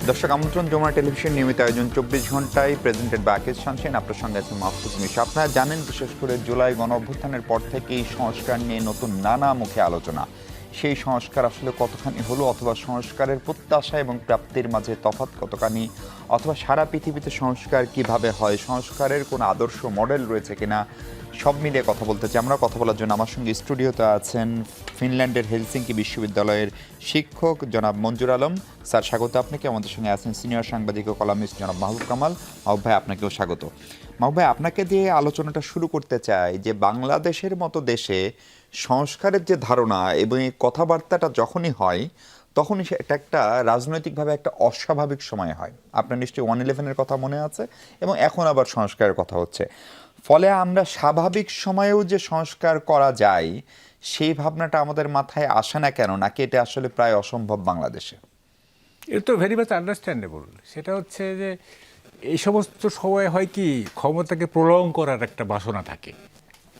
দর্শক আমন্ত্রণ, যমুনা টেলিভিশন নিয়মিত আয়োজন 24 ঘন্টায় প্রেজেন্টেড বাই আকিজ শামসীন। আপনার সঙ্গে আছে মাহফুজ মিশা। আপনারা জানেন, বিশেষ করে জুলাই গণঅভ্যুত্থানের পর থেকেই সংস্কার নিয়ে নতুন নানা মুখে আলোচনা। সেই সংস্কার আসলে কতখানি হলো, অথবা সংস্কারের প্রত্যাশা এবং প্রাপ্তির মাঝে তফাৎ কতখানি, অথবা সারা পৃথিবীতে সংস্কার কিভাবে হয়, সংস্কারের কোনো আদর্শ মডেল রয়েছে কিনা, সব মিলিয়ে কথা বলতে চাই। আমরা কথা বলার জন্য আমার সঙ্গে স্টুডিওতে আছেন ফিনল্যান্ডের হেলসিঙ্কি বিশ্ববিদ্যালয়ের শিক্ষক জনাব মঞ্জুর আলম। স্যার, স্বাগত আপনাকে। আমাদের সঙ্গে আছেন সিনিয়র সাংবাদিক ও কলামিস্ট জনাব মাহবুব কামাল। মাহবুব ভাই, আপনাকেও স্বাগত। মাহবুব ভাই, আপনাকে দিয়ে আলোচনাটা শুরু করতে চাই যে বাংলাদেশের মতো দেশে সংস্কারের যে ধারণা এবং এই কথাবার্তাটা যখনই হয়, তখনই এটা একটা রাজনৈতিকভাবে একটা অস্বাভাবিক সময় হয়। আপনার নিশ্চয়ই 111-এর কথা মনে আছে, এবং এখন আবার সংস্কারের কথা হচ্ছে। ফলে আমরা স্বাভাবিক সময়েও যে সংস্কার করা যায়, সেই ভাবনাটা আমাদের মাথায় আসে না কেন? নাকি এটা আসলে প্রায় অসম্ভব বাংলাদেশে? এটা তো ভেরি মাচ আন্ডারস্ট্যান্ডেবল। সেটা হচ্ছে যে এই সমস্ত সময় হয় কি, ক্ষমতাকে প্রলং করার একটা বাসনা থাকে।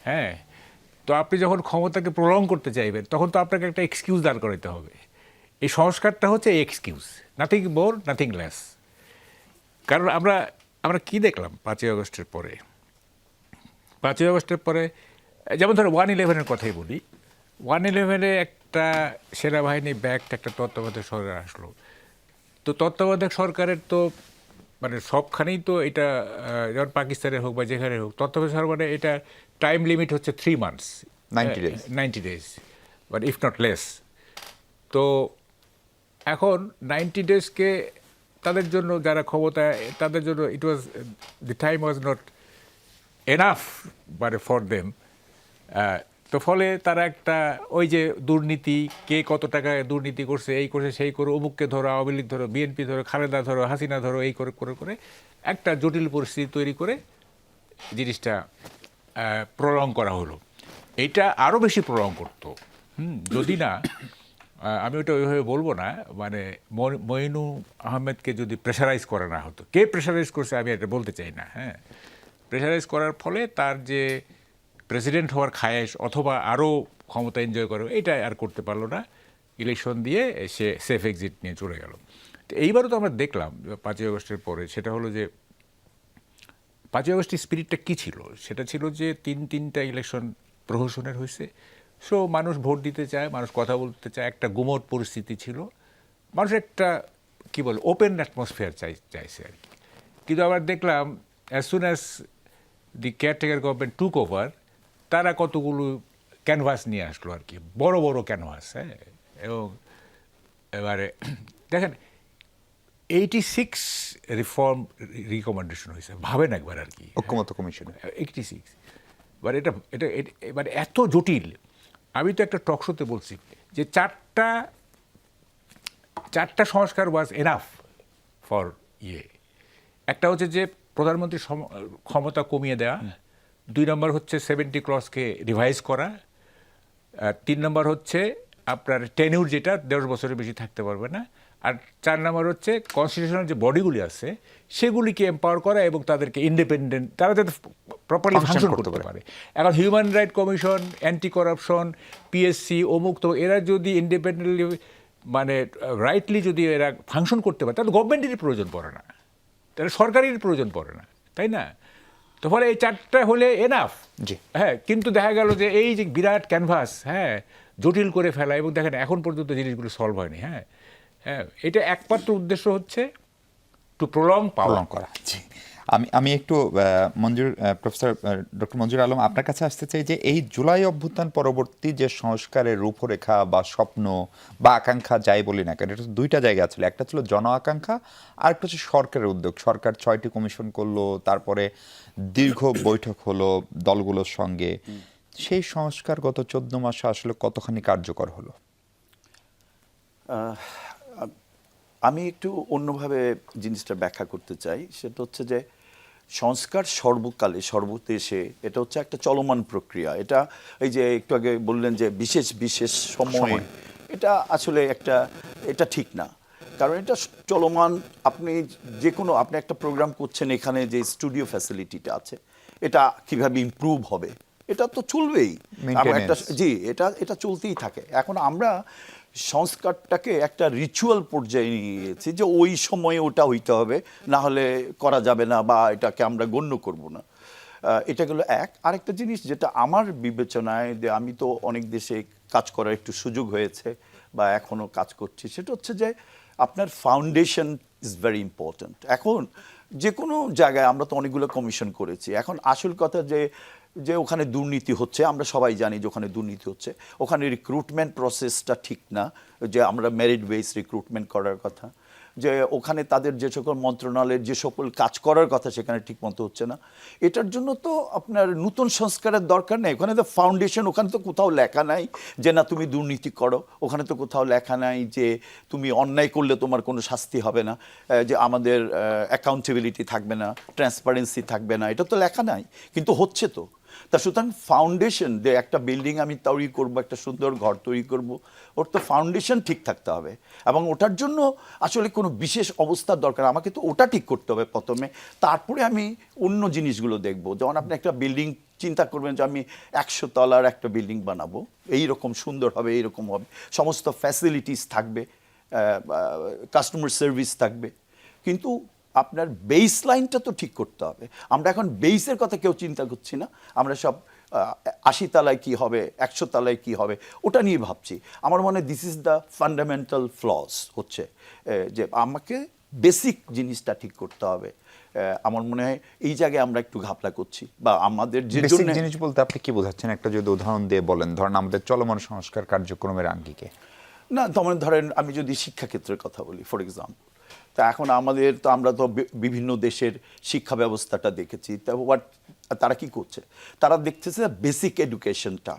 হ্যাঁ, তো আপনি যখন ক্ষমতাকে প্রলং করতে চাইবেন, তখন তো আপনাকে একটা এক্সকিউজ দাঁড় করাতে হবে। এই সংস্কারটা হচ্ছে excuse, nothing more nothing less. কারণ আমরা কি দেখলাম 5ই আগস্টের পরে? 5ই আগস্টের পরে যেমন ধরো 111-এর কথাই বলি। 111-এ একটা সেনাবাহিনী ব্যাক্ট একটা তত্ত্বাবধায়ক সরকার আসলো। তো তত্ত্বাবধায়ক সরকারের তো মানে সবখানেই তো এটা, যেমন পাকিস্তানের হোক বা যেখানে হোক, তত্ত্বাবধায়ক সরকার মানে এটা টাইম লিমিট হচ্ছে 3 months, 90 days। 90 days, but if not less. তো এখন 90 ডেজকে তাদের জন্য, যারা ক্ষমতায়, তাদের জন্য it was, the time was not enough মানে ফর দেম। তো ফলে তারা একটা ওই যে দুর্নীতি, কে কত টাকায় দুর্নীতি করছে, এই করছে সেই করে, অমুককে ধরো, আওয়ামী লীগ ধরো, বিএনপি ধরো, খালেদা ধরো, হাসিনা ধরো, এই করে করে করে একটা জটিল পরিস্থিতি তৈরি করে জিনিসটা প্রলং করা হলো। এইটা আরও বেশি প্রলং করতো যদি না, আমি ওটা ওইভাবে বলবো না, মানে মইনু আহমেদকে যদি প্রেশারাইজ করা না হতো। কে প্রেশারাইজ করছে আমি এটা বলতে চাই না। হ্যাঁ, প্রেশারাইজ করার ফলে তার যে প্রেসিডেন্ট হওয়ার খায়েশ অথবা আরও ক্ষমতা এনজয় করে, এটা আর করতে পারলো না। ইলেকশন দিয়ে সে সেফ এক্সিট নিয়ে চলে গেল। তো এইবারও তো আমরা দেখলাম 5ই আগস্টের পরে, সেটা হলো যে 5ই আগস্টের স্পিরিটটা কী ছিল? সেটা ছিল যে তিনটা ইলেকশন প্রহসনের হয়েছে। সো মানুষ ভোট দিতে চায়, মানুষ কথা বলতে চায়, একটা গুমট পরিস্থিতি ছিল। মানুষ একটা কী বলে ওপেন অ্যাটমসফিয়ার চাইছে আর কি। কিন্তু আবার দেখলাম as soon as the caretaker government took over, তারা কতগুলো ক্যানভাস নিয়ে আসলো আর কি, বড় বড় ক্যানভাস। হ্যাঁ, এবং এবারে দেখেন 86 রিফর্ম রিকমেন্ডেশন হয়েছে, ভাবেন একবার আর কি, ঐক্যমত্য কমিশনে 86। এবার এটা এটা এবার এত জটিল। আমি তো একটা টক শোতে বলছি যে চারটা সংস্কার ওয়াজ এনাফ ফর একটা হচ্ছে যে প্রধানমন্ত্রীর ক্ষমতা কমিয়ে দেওয়া, 2 নম্বর হচ্ছে 70 ক্লজকে রিভাইজ করা, 3 নম্বর হচ্ছে আপনার টেনিউর, যেটা 10 বছরের বেশি থাকতে পারবে না, আর 4 নম্বর হচ্ছে কনস্টিটিউশনাল যে বডিগুলি আছে সেগুলিকে এম্পাওয়ার করা এবং তাদেরকে ইন্ডিপেন্ডেন্ট, তারা যাতে প্রপারলি ফাংশন করতে পারে। এখন human right commission, anti corruption, PSC, অমুক, তো এরা যদি ইন্ডিপেন্ডেন্টলি মানে রাইটলি যদি এরা ফাংশন করতে পারে, তাহলে গভর্নমেন্টেরই প্রয়োজন পড়ে না, তাহলে সরকারের প্রয়োজন পড়ে না, তাই না? তো ফলে এই 4টা হলে এনাফ। জি। হ্যাঁ, কিন্তু দেখা গেল যে এই যে বিরাট ক্যানভাস, হ্যাঁ, জটিল করে ফেলা, এবং দেখেন এখন পর্যন্ত জিনিসগুলো সলভ হয়নি। হ্যাঁ হ্যাঁ, এটা একমাত্র উদ্দেশ্য হচ্ছে টু প্রলং করা। জি, আমি একটু প্রফেসর ডক্টর মঞ্জুর আলম, আপনার কাছে আসতে চাই যে এই জুলাই অভ্যুত্থান পরবর্তী যে সংস্কারের রূপরেখা বা স্বপ্ন বা আকাঙ্ক্ষা যাই বলি না কেন, এটা দুইটা জায়গা ছিল। একটা ছিল জন আকাঙ্ক্ষা, আর একটা হচ্ছে সরকারের উদ্যোগ। সরকার 6টি কমিশন করলো, তারপরে দীর্ঘ বৈঠক হলো দলগুলোর সঙ্গে। সেই সংস্কার গত 14 মাসে আসলে কতখানি কার্যকর হলো? আমি একটু অন্যভাবে জিনিসটা ব্যাখ্যা করতে চাই। সেটা হচ্ছে যে সংস্কার সর্বকালে সর্বদেশে এটা হচ্ছে একটা চলমান প্রক্রিয়া। এটা এই যে একটু আগে বললেন যে বিশেষ বিশেষ সময়ে, এটা আসলে এটা ঠিক না। কারণ এটা চলমান। আপনি আপনি একটা প্রোগ্রাম করছেন, এখানে যে স্টুডিও ফ্যাসিলিটিটা আছে, এটা কিভাবে ইমপ্রুভ হবে, এটা তো চলবেই। এটা চলতেই থাকে। এখন আমরা সংস্কারটাকে একটা রিচুয়াল পর্যায়ে নিয়ে গিয়েছি যে ওই সময়ে ওটা হইতে হবে, না হলে করা যাবে না বা এটাকে আমরা গণ্য করব না। এটা গেলো এক। আরেকটা জিনিস যেটা আমার বিবেচনায়, যে আমি তো অনেক দেশে কাজ করার একটু সুযোগ হয়েছে বা এখনও কাজ করছি, সেটা হচ্ছে যে আপনার ফাউন্ডেশন ইজ ভেরি ইম্পর্ট্যান্ট। এখন যে কোনো জায়গায় আমরা তো অনেকগুলো কমিশন করেছি, এখন আসল কথা যে ওখানে দুর্নীতি হচ্ছে, আমরা সবাই জানি যে ওখানে দুর্নীতি হচ্ছে, ওখানে রিক্রুটমেন্ট প্রসেসটা ঠিক না, যে আমরা মেরিট বেস রিক্রুটমেন্ট করার কথা, যে ওখানে তাদের যে সকল মন্ত্রণালয়ের যে সকল কাজ করার কথা সেখানে ঠিক মতো হচ্ছে না। এটার জন্য তো আপনার নতুন সংস্কারের দরকার নেই। ওখানে তো ফাউন্ডেশন, ওখানে তো কোথাও লেখা নাই যে না তুমি দুর্নীতি করো, ওখানে তো কোথাও লেখা নাই যে তুমি অন্যায় করলে তোমার কোনো শাস্তি হবে না, যে আমাদের অ্যাকাউন্টেবিলিটি থাকবে না, ট্রান্সপারেন্সি থাকবে না, এটা তো লেখা নাই, কিন্তু হচ্ছে তো। তা সুতরাং ফাউন্ডেশন, যে একটা বিল্ডিং আমি তৈরি করব, একটা সুন্দর ঘর তৈরি করব, ওর তো ফাউন্ডেশন ঠিক থাকতে হবে, এবং ওটার জন্য আসলে কোনো বিশেষ অবস্থার দরকার, আমাকে তো ওটা ঠিক করতে হবে প্রথমে, তারপরে আমি অন্য জিনিসগুলো দেখব। যেমন আপনি একটা বিল্ডিং চিন্তা করবেন যে আমি 100 তলার একটা বিল্ডিং বানাবো, এইরকম সুন্দর হবে, এইরকম হবে, সমস্ত ফ্যাসিলিটিস থাকবে, কাস্টমার সার্ভিস থাকবে, কিন্তু আপনার বেস লাইনটা তো ঠিক করতে হবে। আমরা এখন বেসের কথা কেউ চিন্তা করছি না, আমরা সব 80 তলায় কী হবে, 100 তলায় কী হবে, ওটা নিয়ে ভাবছি। আমার মনে হয় this is the fundamental flaws, হচ্ছে যে আমাকে বেসিক জিনিসটা ঠিক করতে হবে। আমার মনে হয় এই জায়গায় আমরা একটু ঘাপলা করছি, বা আমাদের যে বেসিক জিনিস বলতে আপনি কি বোঝাচ্ছেন, একটা যদি উদাহরণ দিয়ে বলেন, ধরেন আমাদের চলমান সংস্কার কার্যক্রমের আঙ্গিকে। না, ধরেন আমি যদি শিক্ষাক্ষেত্রের কথা বলি ফর এক্সাম্পল, তা এখন আমরা তো বিভিন্ন দেশের শিক্ষা ব্যবস্থাটা দেখেছি, তারা কি করছে, তারা দেখতেছে বেসিক এডুকেশনটা,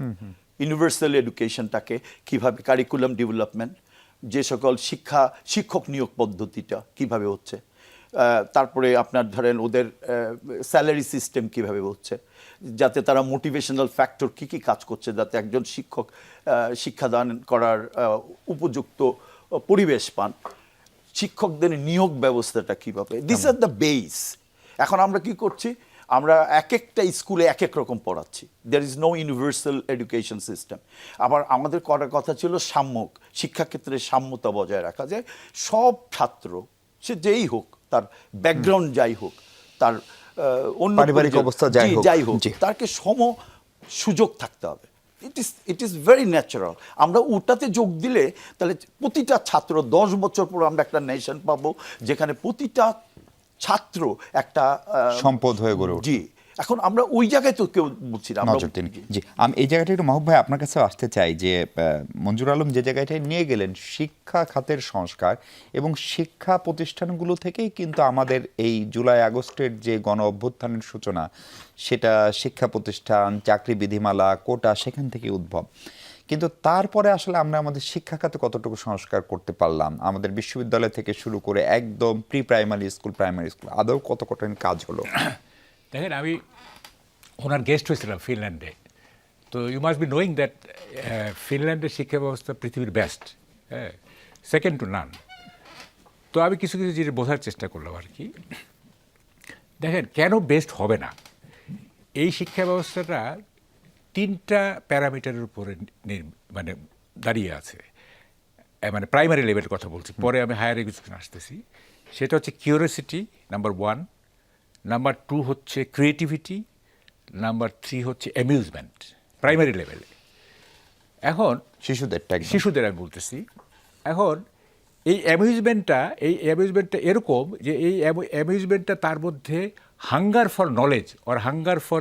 ইউনিভার্সাল এডুকেশনটাকে কিভাবে, কারিকুলাম ডেভেলপমেন্ট, যে সকল শিক্ষক নিয়োগ পদ্ধতিটা কিভাবে হচ্ছে, তারপরে আপনার ধরেন ওদের স্যালারি সিস্টেম কিভাবে হচ্ছে, যাতে তারা মোটিভেশনাল ফ্যাক্টর কি কি কাজ করছে, যাতে একজন শিক্ষক শিক্ষাদান করার উপযুক্ত পরিবেশ পান, শিক্ষকদের নিয়োগ ব্যবস্থাটা কিভাবে, দিস আর দ্য বেস। এখন আমরা কি করছি, আমরা এক একটা স্কুলে এক এক রকম পড়াচ্ছি, there is no universal education system. আবার আমাদের করার কথা ছিল সাম্যক, শিক্ষাক্ষেত্রে সাম্যতা বজায় রাখা যায়, সব ছাত্র সে যেই হোক, তার ব্যাকগ্রাউন্ড যাই হোক, তার অন্য পারিবারিক অবস্থা যাই হোক, তাকে সম সুযোগ থাকতে হবে। It is very natural. আমরা ওটাতে যোগ দিলে তাহলে প্রতিটা ছাত্র 10 বছর পর আমরা একটা নেশন পাবো, যেখানে প্রতিটা ছাত্র একটা সম্পদ হয়ে গড়ে উঠবে। জি, এখন আমরা ওই জায়গায় তো কেউ বুঝছি না। জি, আমি এই জায়গাটা একটু মাহবুব ভাই আপনার কাছে আসতে চাই, যে মঞ্জুর আলম যে জায়গাটায় নিয়ে গেলেন শিক্ষা খাতের সংস্কার, এবং শিক্ষা প্রতিষ্ঠানগুলো থেকেই কিন্তু আমাদের এই জুলাই আগস্টের যে গণ অভ্যুত্থানের সূচনা, সেটা শিক্ষা প্রতিষ্ঠান, চাকরি বিধিমালা, কোটা, সেখান থেকে উদ্ভব। কিন্তু তারপরে আসলে আমরা আমাদের শিক্ষা খাতে কতটুকু সংস্কার করতে পারলাম, আমাদের বিশ্ববিদ্যালয় থেকে শুরু করে একদম pre primary school, primary school, আদৌ কত কঠিন কাজ হলো? দেখেন, আমি ওনার গেস্ট হয়েছিলাম ফিনল্যান্ডে, তো you must be knowing that ফিনল্যান্ডের শিক্ষা ব্যবস্থা পৃথিবীর বেস্ট, হ্যাঁ, সেকেন্ড টু নান। তো আমি কিছু কিছু জিনিস বোঝার চেষ্টা করলাম আর কি। দেখেন, কেন বেস্ট হবে না, এই শিক্ষা ব্যবস্থাটা 3টা প্যারামিটারের উপরে মানে দাঁড়িয়ে আছে। মানে প্রাইমারি লেভেলের কথা বলছি, পরে আমি হায়ার এডুকেশন আসতেছি। সেটা হচ্ছে কিউরিওসিটি, নাম্বার 1, নাম্বার 2 হচ্ছে ক্রিয়েটিভিটি, নাম্বার 3 হচ্ছে অ্যামিউজমেন্ট, প্রাইমারি লেভেলে। এখন শিশুদের আমি বলতেছি, এখন এই অ্যামিউজমেন্টটা এরকম যে এই অ্যামিউজমেন্টটা তার মধ্যে hunger for knowledge or hunger for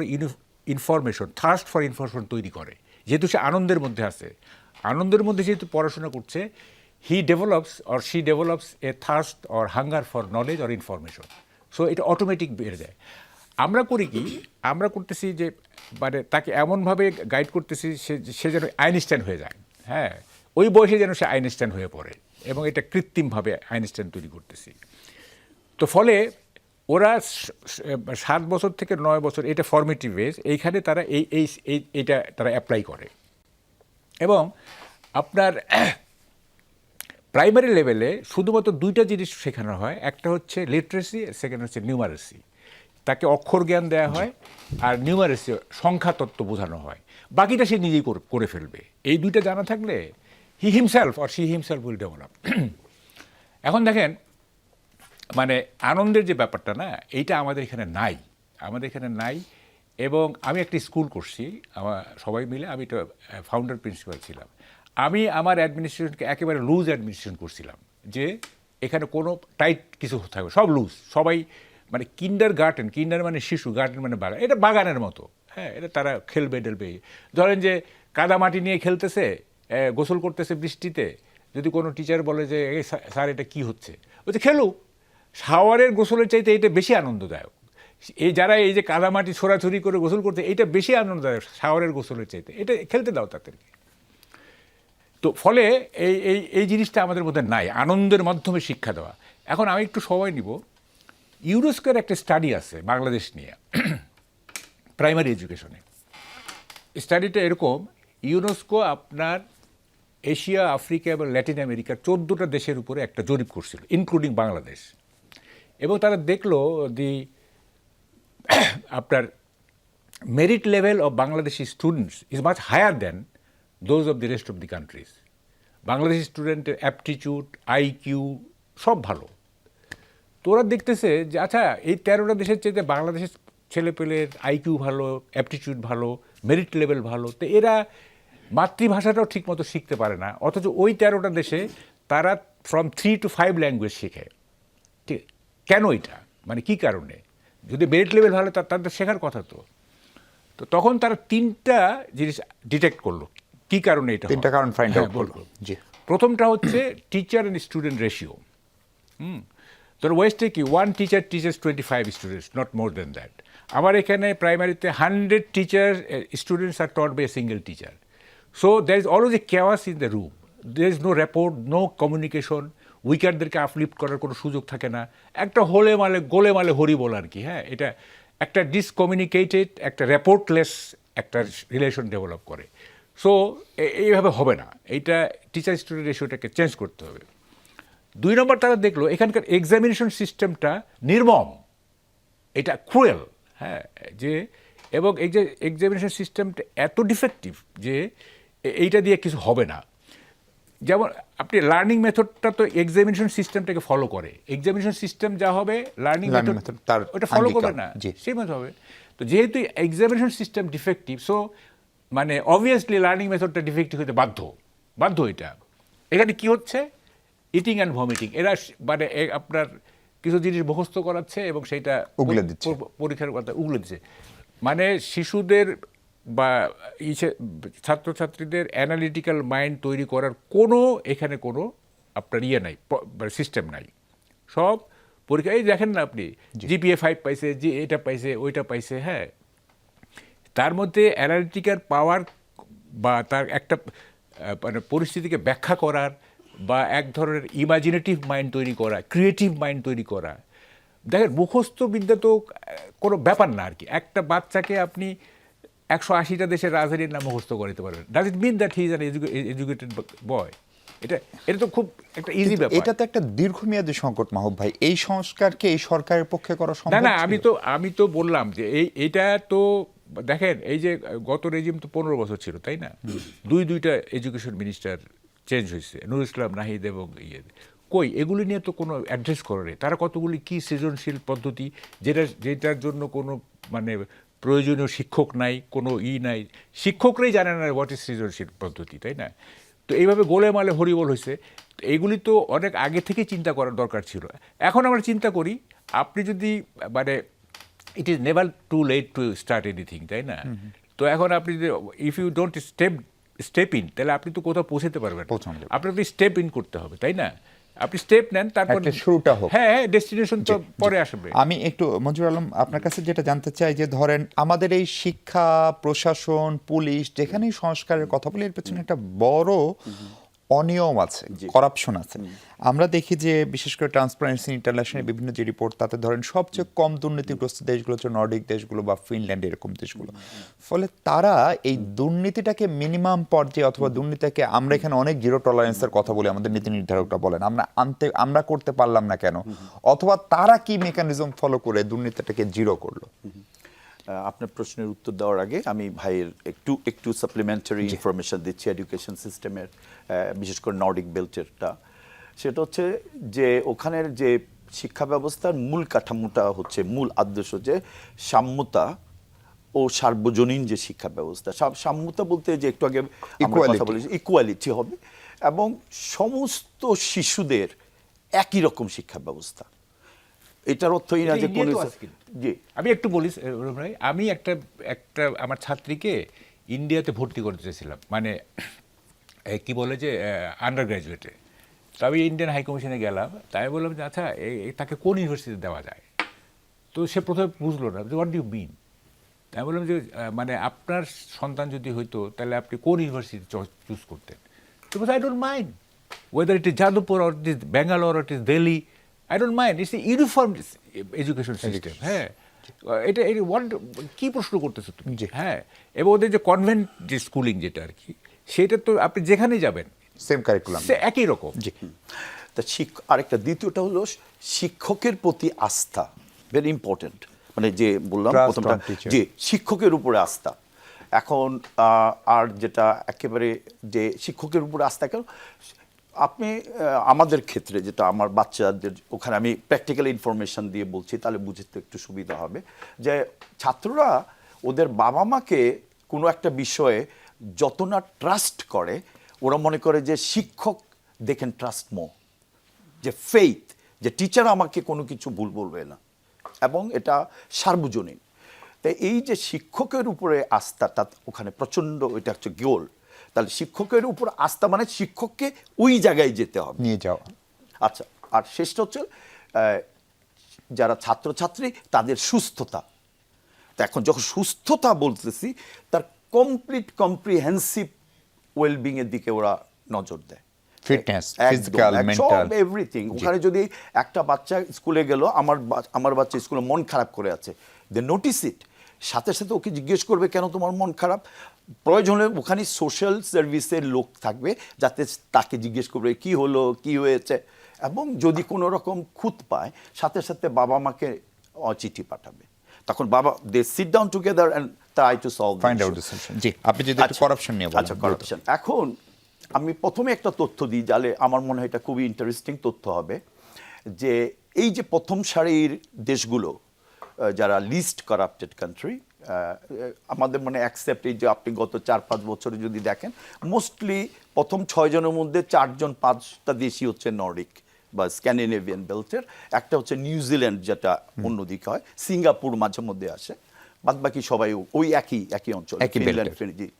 information, thirst for information তৈরি করে। যেহেতু সে আনন্দের মধ্যে আছে, আনন্দের মধ্যে যেহেতু পড়াশোনা করছে, he develops or she develops a thirst or hunger for knowledge or information. So এটা অটোমেটিক বেড়ে যায়। আমরা করি কি, আমরা করতেছি যে মানে তাকে এমনভাবে গাইড করতেছি সে যেন আইনস্টাইন হয়ে যায়, হ্যাঁ, ওই বয়সে যেন সে আইনস্টাইন হয়ে পড়ে, এবং এটা কৃত্রিমভাবে আইনস্টাইন তৈরি করতেছি। তো ফলে ওরা 7 বছর থেকে 9 বছর, এটা ফর্মেটিভ এজ, এইখানে তারা এইটা তারা অ্যাপ্লাই করে। এবং আপনার প্রাইমারি লেভেলে শুধুমাত্র 2টা জিনিস শেখানো হয়, একটা হচ্ছে লিটারেসি, সেকেন্ড হচ্ছে নিউমারেসি। তাকে অক্ষর জ্ঞান দেওয়া হয়, আর নিউমারেসি সংখ্যা তত্ত্ব বোঝানো হয়, বাকিটা সে নিজেই করে ফেলবে। এই 2টা জানা থাকলে he himself or she himself will develop. এখন দেখেন মানে আনন্দের যে ব্যাপারটা না, এইটা আমাদের এখানে নাই, আমাদের এখানে নাই। এবং আমি একটা স্কুল করছি, আমার সবাই মিলে, আমি তো ফাউন্ডার প্রিন্সিপাল ছিলাম। আমি আমার অ্যাডমিনিস্ট্রেশনকে একেবারে লুজ অ্যাডমিনিস্ট্রেশন করছিলাম, যে এখানে কোনো টাইট কিছু থাকবে, সব লুজ, সবাই মানে কিন্ডার মানে শিশু, গার্ডেন মানে বাগান, এটা বাগানের মতো, হ্যাঁ, এটা তারা খেলবে টেলবে। ধরেন যে কাদামাটি নিয়ে খেলতেছে, গোসল করতেছে বৃষ্টিতে, যদি কোনো টিচার বলে যে এই স্যার এটা কি হচ্ছে, বলছে খেলুক, শাওয়ারের গোসলের চাইতে এটা বেশি আনন্দদায়ক। এই যারা এই যে কাদামাটি ছোড়াছড়ি করে গোসল করতে, এটা বেশি আনন্দদায়ক শাওয়ারের গোসলের চাইতে, এটা খেলতে দাও তাদেরকে। তো ফলে এই এই এই জিনিসটা আমাদের মধ্যে নাই, আনন্দের মাধ্যমে শিক্ষা দেওয়া। এখন আমি একটু সময় নিব, ইউনেস্কোর একটা স্টাডি আছে বাংলাদেশ নিয়ে প্রাইমারি এডুকেশনে। স্টাডিটা এরকম, ইউনেস্কো আপনার এশিয়া, আফ্রিকা এবং ল্যাটিন আমেরিকার 14টা দেশের উপরে একটা জরিপ করছিল, ইনক্লুডিং বাংলাদেশ। এবং তারা দেখলো আপনার merit level of Bangladeshi students is much higher than those of the rest of the countries. Bangladeshi স্টুডেন্টের অ্যাপটিটিউড, আইকিউ সব ভালো। তো ওরা দেখতেছে যে আচ্ছা, এই 13টা দেশের চাইতে বাংলাদেশের ছেলেপেলের আইকিউ ভালো, অ্যাপটিটিউড ভালো, মেরিট লেভেল ভালো, তো এরা মাতৃভাষাটাও ঠিকমতো শিখতে পারে না, অথচ ওই 13টা দেশে তারা ফ্রম 3 to 5 ল্যাঙ্গুয়েজ শেখে। ঠিক, কেন এটা, মানে কি কারণে? যদি মেরিট লেভেল ভালো, তাদের শেখার কথা তো। তো তখন তারা 3টা জিনিস ডিটেক্ট করলো কি কারণে এটা, 3টা কারণ ফাইন্ড আউট করলো। জি, প্রথমটা হচ্ছে টিচার অ্যান্ড স্টুডেন্ট রেশিও। তোর ওয়েস্টে কি 1 teacher teachers 25 students, not more than that. আমার এখানে প্রাইমারিতে 100 teacher students are taught by a single teacher. So there is always a chaos in the room, there is no rapport, no communication, উইকারদেরকে uplift করার কোনো সুযোগ থাকে না, একটা গোলেমালে হরিবোল আর কি। হ্যাঁ, এটা একটা ডিসকমিউনিকেটেড, একটা রেপোর্টলেস একটা রিলেশন ডেভেলপ করে। সো এইভাবে হবে না, এইটা টিচার স্টুডেন্ট রেশিওটাকে চেঞ্জ করতে হবে। 2 নম্বর, তারা দেখলো এখানকার এক্সামিনেশন সিস্টেমটা নির্মম, এটা ক্রুয়েল। হ্যাঁ, যে এবং এই যে এক্সামিনেশন সিস্টেমটা এত ডিফেক্টিভ যে এইটা দিয়ে কিছু হবে না। যেমন আপনি লার্নিং মেথডটা তো এক্সামিনেশন সিস্টেমটাকে ফলো করে, এক্সামিনেশন সিস্টেম যা হবে লার্নিং মেথড তার ওটা ফলো করবে না, জি। সেই মতো হবে। তো যেহেতু এক্সামিনেশন সিস্টেম ডিফেক্টিভ, সো মানে অবভিয়াসলি লার্নিং মেথডটা ডিফেক্টিভ হতে বাধ্য এটা। এখানে কি হচ্ছে, ইটিং অ্যান্ড ভমিটিং। এরা মানে আপনার কিছু জিনিস মুখস্থ করাচ্ছে এবং সেইটা উগলে দিচ্ছে, পরীক্ষার কথা উগলে দিচ্ছে। মানে শিশুদের বা ছাত্রছাত্রীদের অ্যানালিটিক্যাল মাইন্ড তৈরি করার কোনো এখানে কোনো আপনার নাই, সিস্টেম নাই। সব পরীক্ষা, এই দেখেন না আপনি, জিপিএ 5 পাইছে, এটা পাইছে, ওইটা পাইছে। হ্যাঁ, তার মধ্যে অ্যানালিটিক্যাল পাওয়ার বা তার একটা মানে পরিস্থিতিকে ব্যাখ্যা করার বা এক ধরনের ইমাজিনেটিভ মাইন্ড তৈরি করা, ক্রিয়েটিভ মাইন্ড তৈরি করা, দেখেন মুখস্থ বিদ্যা তো কোনো ব্যাপার না আর কি। একটা বাচ্চাকে আপনি 180টা দেশের রাজধানীর নাম মুখস্থ করতে পারবেন, does it mean that he is an educated boy? এটা তো খুব একটা ইজি ব্যাপার। এটা তো একটা দীর্ঘমেয়াদী সংকট মাহবুব ভাই, এই সংস্কারকে এই সরকারের পক্ষে করা সম্ভব না, আমি তো বললাম যে এইটা তো দেখেন, এই যে গত রেজিম তো 15 বছর ছিল, তাই না? দুইটা এডুকেশন মিনিস্টার চেঞ্জ হয়েছে, নুরুল ইসলাম নাহিদ এবং কই এগুলি নিয়ে তো কোনো অ্যাড্রেস করে। তারা কতগুলি কি সৃজনশীল পদ্ধতি, যেটার জন্য কোনো মানে প্রয়োজনীয় শিক্ষক নাই, কোনো নাই, শিক্ষকরাই জানে না হোয়াট ইজ সৃজনশীল পদ্ধতি, তাই না? তো এইভাবে গোলেমালে হরিবোল হয়েছে। এইগুলি তো অনেক আগে থেকেই চিন্তা করার দরকার ছিল। এখন আমরা চিন্তা করি, আপনি যদি মানে it is never too late to start anything, তাই না? তো এখন আপনি যে if you don't step in, তাহলে আপনি তো কোথাও পৌঁছতে পারবেন। আপনাকে স্টেপ ইন করতে হবে, তাই না? আপনি স্টেপ নেন, তারপর শুরুটা হোক। হ্যাঁ, ডেস্টিনেশন তো পরে আসবে। আমি একটু মঞ্জুর আলম আপনার কাছে যেটা জানতে চাই, যে ধরেন আমাদের এই শিক্ষা, প্রশাসন, পুলিশ, যেখানেই সংস্কারের কথা বলি, এর পেছনে একটা বড় অনিয়ম আছে, করাপশন আছে। আমরা দেখি যে বিশেষ করে ট্রান্সপারেন্সি ইন্টারন্যাশনাল বিভিন্ন যে রিপোর্ট, তাতে ধরেন সবচেয়ে কম দুর্নীতিগ্রস্ত দেশগুলো হচ্ছে নর্ডিক দেশগুলো বা ফিনল্যান্ড, এরকম দেশগুলো। ফলে তারা এই দুর্নীতিটাকে মিনিমাম পর্যায়ে, অথবা দুর্নীতিকে আমরা এখানে অনেক জিরো টলারেন্সের কথা বলি, আমাদের নীতি নির্ধারকরা বলেন আমরা করতে পারলাম না কেন, অথবা তারা কি মেকানিজম ফলো করে দুর্নীতিটাকে জিরো করলো? আপনার প্রশ্নের উত্তর দেওয়ার আগে আমি ভাইয়ের একটু সাপ্লিমেন্টারি ইনফরমেশন দিচ্ছি এডুকেশন সিস্টেমের, বিশেষ করে নর্ডিক বেল্টেরটা। সেটা হচ্ছে যে ওখানের যে শিক্ষা ব্যবস্থার মূল কাঠামোটা হচ্ছে, মূল আদর্শ যে সাম্যতা ও সার্বজনীন যে শিক্ষা ব্যবস্থা। সাম্যতা বলতে যে একটু আগে আমরা কথা বলেছি, ইকুয়ালিটি হবে এবং সমস্ত শিশুদের একই রকম শিক্ষা ব্যবস্থা। এটার অর্থই না যে কোন, জি আমি একটু বলি রুম ভাই, আমি একটা আমার ছাত্রীকে ইন্ডিয়াতে ভর্তি করতে চেয়েছিলাম, মানে কি বলে যে আন্ডার গ্র্যাজুয়েটে। তো আমি ইন্ডিয়ান হাই কমিশনে গেলাম, তাই বললাম যে আচ্ছা তাকে কোন ইউনিভার্সিটিতে দেওয়া যায়। তো সে প্রথমে বুঝলো না যে হোয়াট ডু ইউ মিন। তাই বললাম যে মানে আপনার সন্তান যদি হইতো তাহলে আপনি কোন ইউনিভার্সিটি চুজ করতেন। তো I don't mind weather it is Jadavpur or it is Bangalore or it is Delhi, I don't mind, it's uniform education system. হ্যাঁ, এটা কি প্রশ্ন করতেছো তুমি? হ্যাঁ, এবং ওদের যে কনভেন্ট যে স্কুলিং যেটা আর কি, সেটা তো আপনি যেখানেই যাবেন সেম কারিকুলাম, সে একই রকম। জি। তা আরেকটা দ্বিতীয়টা হলো শিক্ষকের প্রতি আস্থা, ভেরি ইম্পর্টেন্ট। মানে যে বললাম প্রথমটা, যে শিক্ষকের উপরে আস্থা। এখন আর যেটা একেবারে যে শিক্ষকের উপরে আস্থা, কেন আপনি আমাদের ক্ষেত্রে যেটা আমার বাচ্চাদের ওখানে আমি প্র্যাকটিক্যাল ইনফরমেশন দিয়ে বলছি, তাহলে বুঝতে একটু সুবিধা হবে। যে ছাত্ররা ওদের বাবা মাকে কোনো একটা বিষয়ে যত না ট্রাস্ট করে, ওরা মনে করে যে শিক্ষক দে ক্যান ট্রাস্ট মোর, যে ফেইথ, যে টিচার আমাকে কোনো কিছু ভুল বলবে না, এবং এটা সার্বজনীন। তাই এই যে শিক্ষকের উপরে আস্থাটা ওখানে প্রচণ্ড, এটা হচ্ছে গোল। তাহলে শিক্ষকের উপর আস্থা মানে শিক্ষককে ওই জায়গায় যেতে হবে, নিয়ে যাওয়া। আচ্ছা, আর শেষটা হচ্ছে যারা ছাত্রছাত্রী তাদের সুস্থতা। তো এখন যখন সুস্থতা বলতেছি, তার কম্প্রিহেন্সিভ ওয়েলবিং এর দিকে ওরা নজর দেয়। Fitness, physical, mental, everything. ওখানে যদি একটা বাচ্চা স্কুলে গেল, আমার বাচ্চা স্কুলে মন খারাপ করে আছে, দে নোটিস ইট, সাথে সাথে ওকে জিজ্ঞেস করবে কেন তোমার মন খারাপ। প্রয়োজন হলে ওখানে সোশ্যাল সার্ভিসের লোক থাকবে, যাতে তাকে জিজ্ঞেস করবে কি হলো, কি হয়েছে, এবং যদি কোনো রকম খুঁত পায় সাথে সাথে বাবা মাকে চিঠি পাঠাবে। তখন বাবা they sit down together and try to solve, find out the solution. জি, আপনি যদি একটু করাপশন নিয়ে বলেন। আচ্ছা, করাপশন। এখন আমি প্রথমে একটা তথ্য দিই, যালে আমার মনে হয় এটা খুবই ইন্টারেস্টিং তথ্য হবে, যে এই যে প্রথম সারির দেশগুলো যারা লিস্ট কারাপ্টেড কান্ট্রি, আমাদের মনে অ্যাকসেপ্ট, এই যে আপনি গত 4-5 বছরে যদি দেখেন, মোস্টলি প্রথম 6 জনের মধ্যে 4-5টা দেশই হচ্ছে নর্ডিক বা স্ক্যান্ডিনেভিয়ান বেল্টের, একটা হচ্ছে নিউজিল্যান্ড যেটা অন্যদিকে হয়, সিঙ্গাপুর মাঝে মধ্যে আসে, বাদ বাকি সবাই ওই একই অঞ্চল, ফিনল্যান্ড।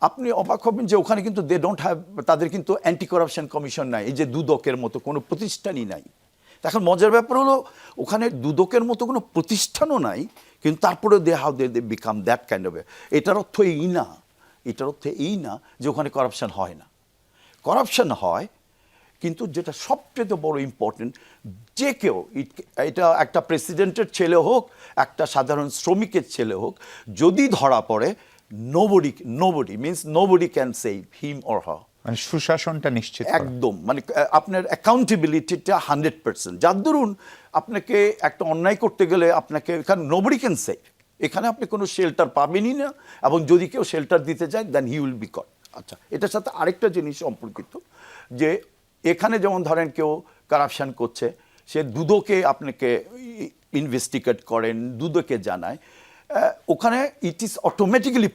আপনি অবাক হবেন যে ওখানে কিন্তু দে ডোন্ট হ্যাভ, তাদের কিন্তু অ্যান্টি করাপশন কমিশন নাই, এই যে দুদকের মতো কোনো প্রতিষ্ঠানই নাই। এখন মজার ব্যাপার হলো ওখানে দুদকের মতো কোনো প্রতিষ্ঠানও নাই, কিন্তু তারপরে they became that kind of. এটার অর্থ এই না যে ওখানে করাপশন হয় না, করাপশন হয়, কিন্তু যেটা সবচেয়ে বড় ইম্পর্টেন্ট, যে কেউ, এটা একটা প্রেসিডেন্টের ছেলে হোক, একটা সাধারণ শ্রমিকের ছেলে হোক, যদি ধরা পড়ে, nobody means nobody can save him or her. মানে সুশাসনটা নিশ্চিত করা। একদম, মানে আপনার অ্যাকাউন্টেবিলিটিটা 100%। যার দরুন আপনাকে একটা অন্যায় করতে গেলে আপনাকে, কারণ নোবডি ক্যান সেভ, এখানে আপনি কোনো শেল্টার পাবেনই না, এবং যদি কেউ শেল্টার দিতে যায় দেন হি উইল বি কট। আচ্ছা, এটার সাথে আরেকটা জিনিস সম্পর্কিত, যে এখানে যেমন ধরেন কেউ কারাপশন করছে, সে দুদকে আপনাকে ইনভেস্টিগেট করেন, দুদকে জানায়, ওখানে it is automatically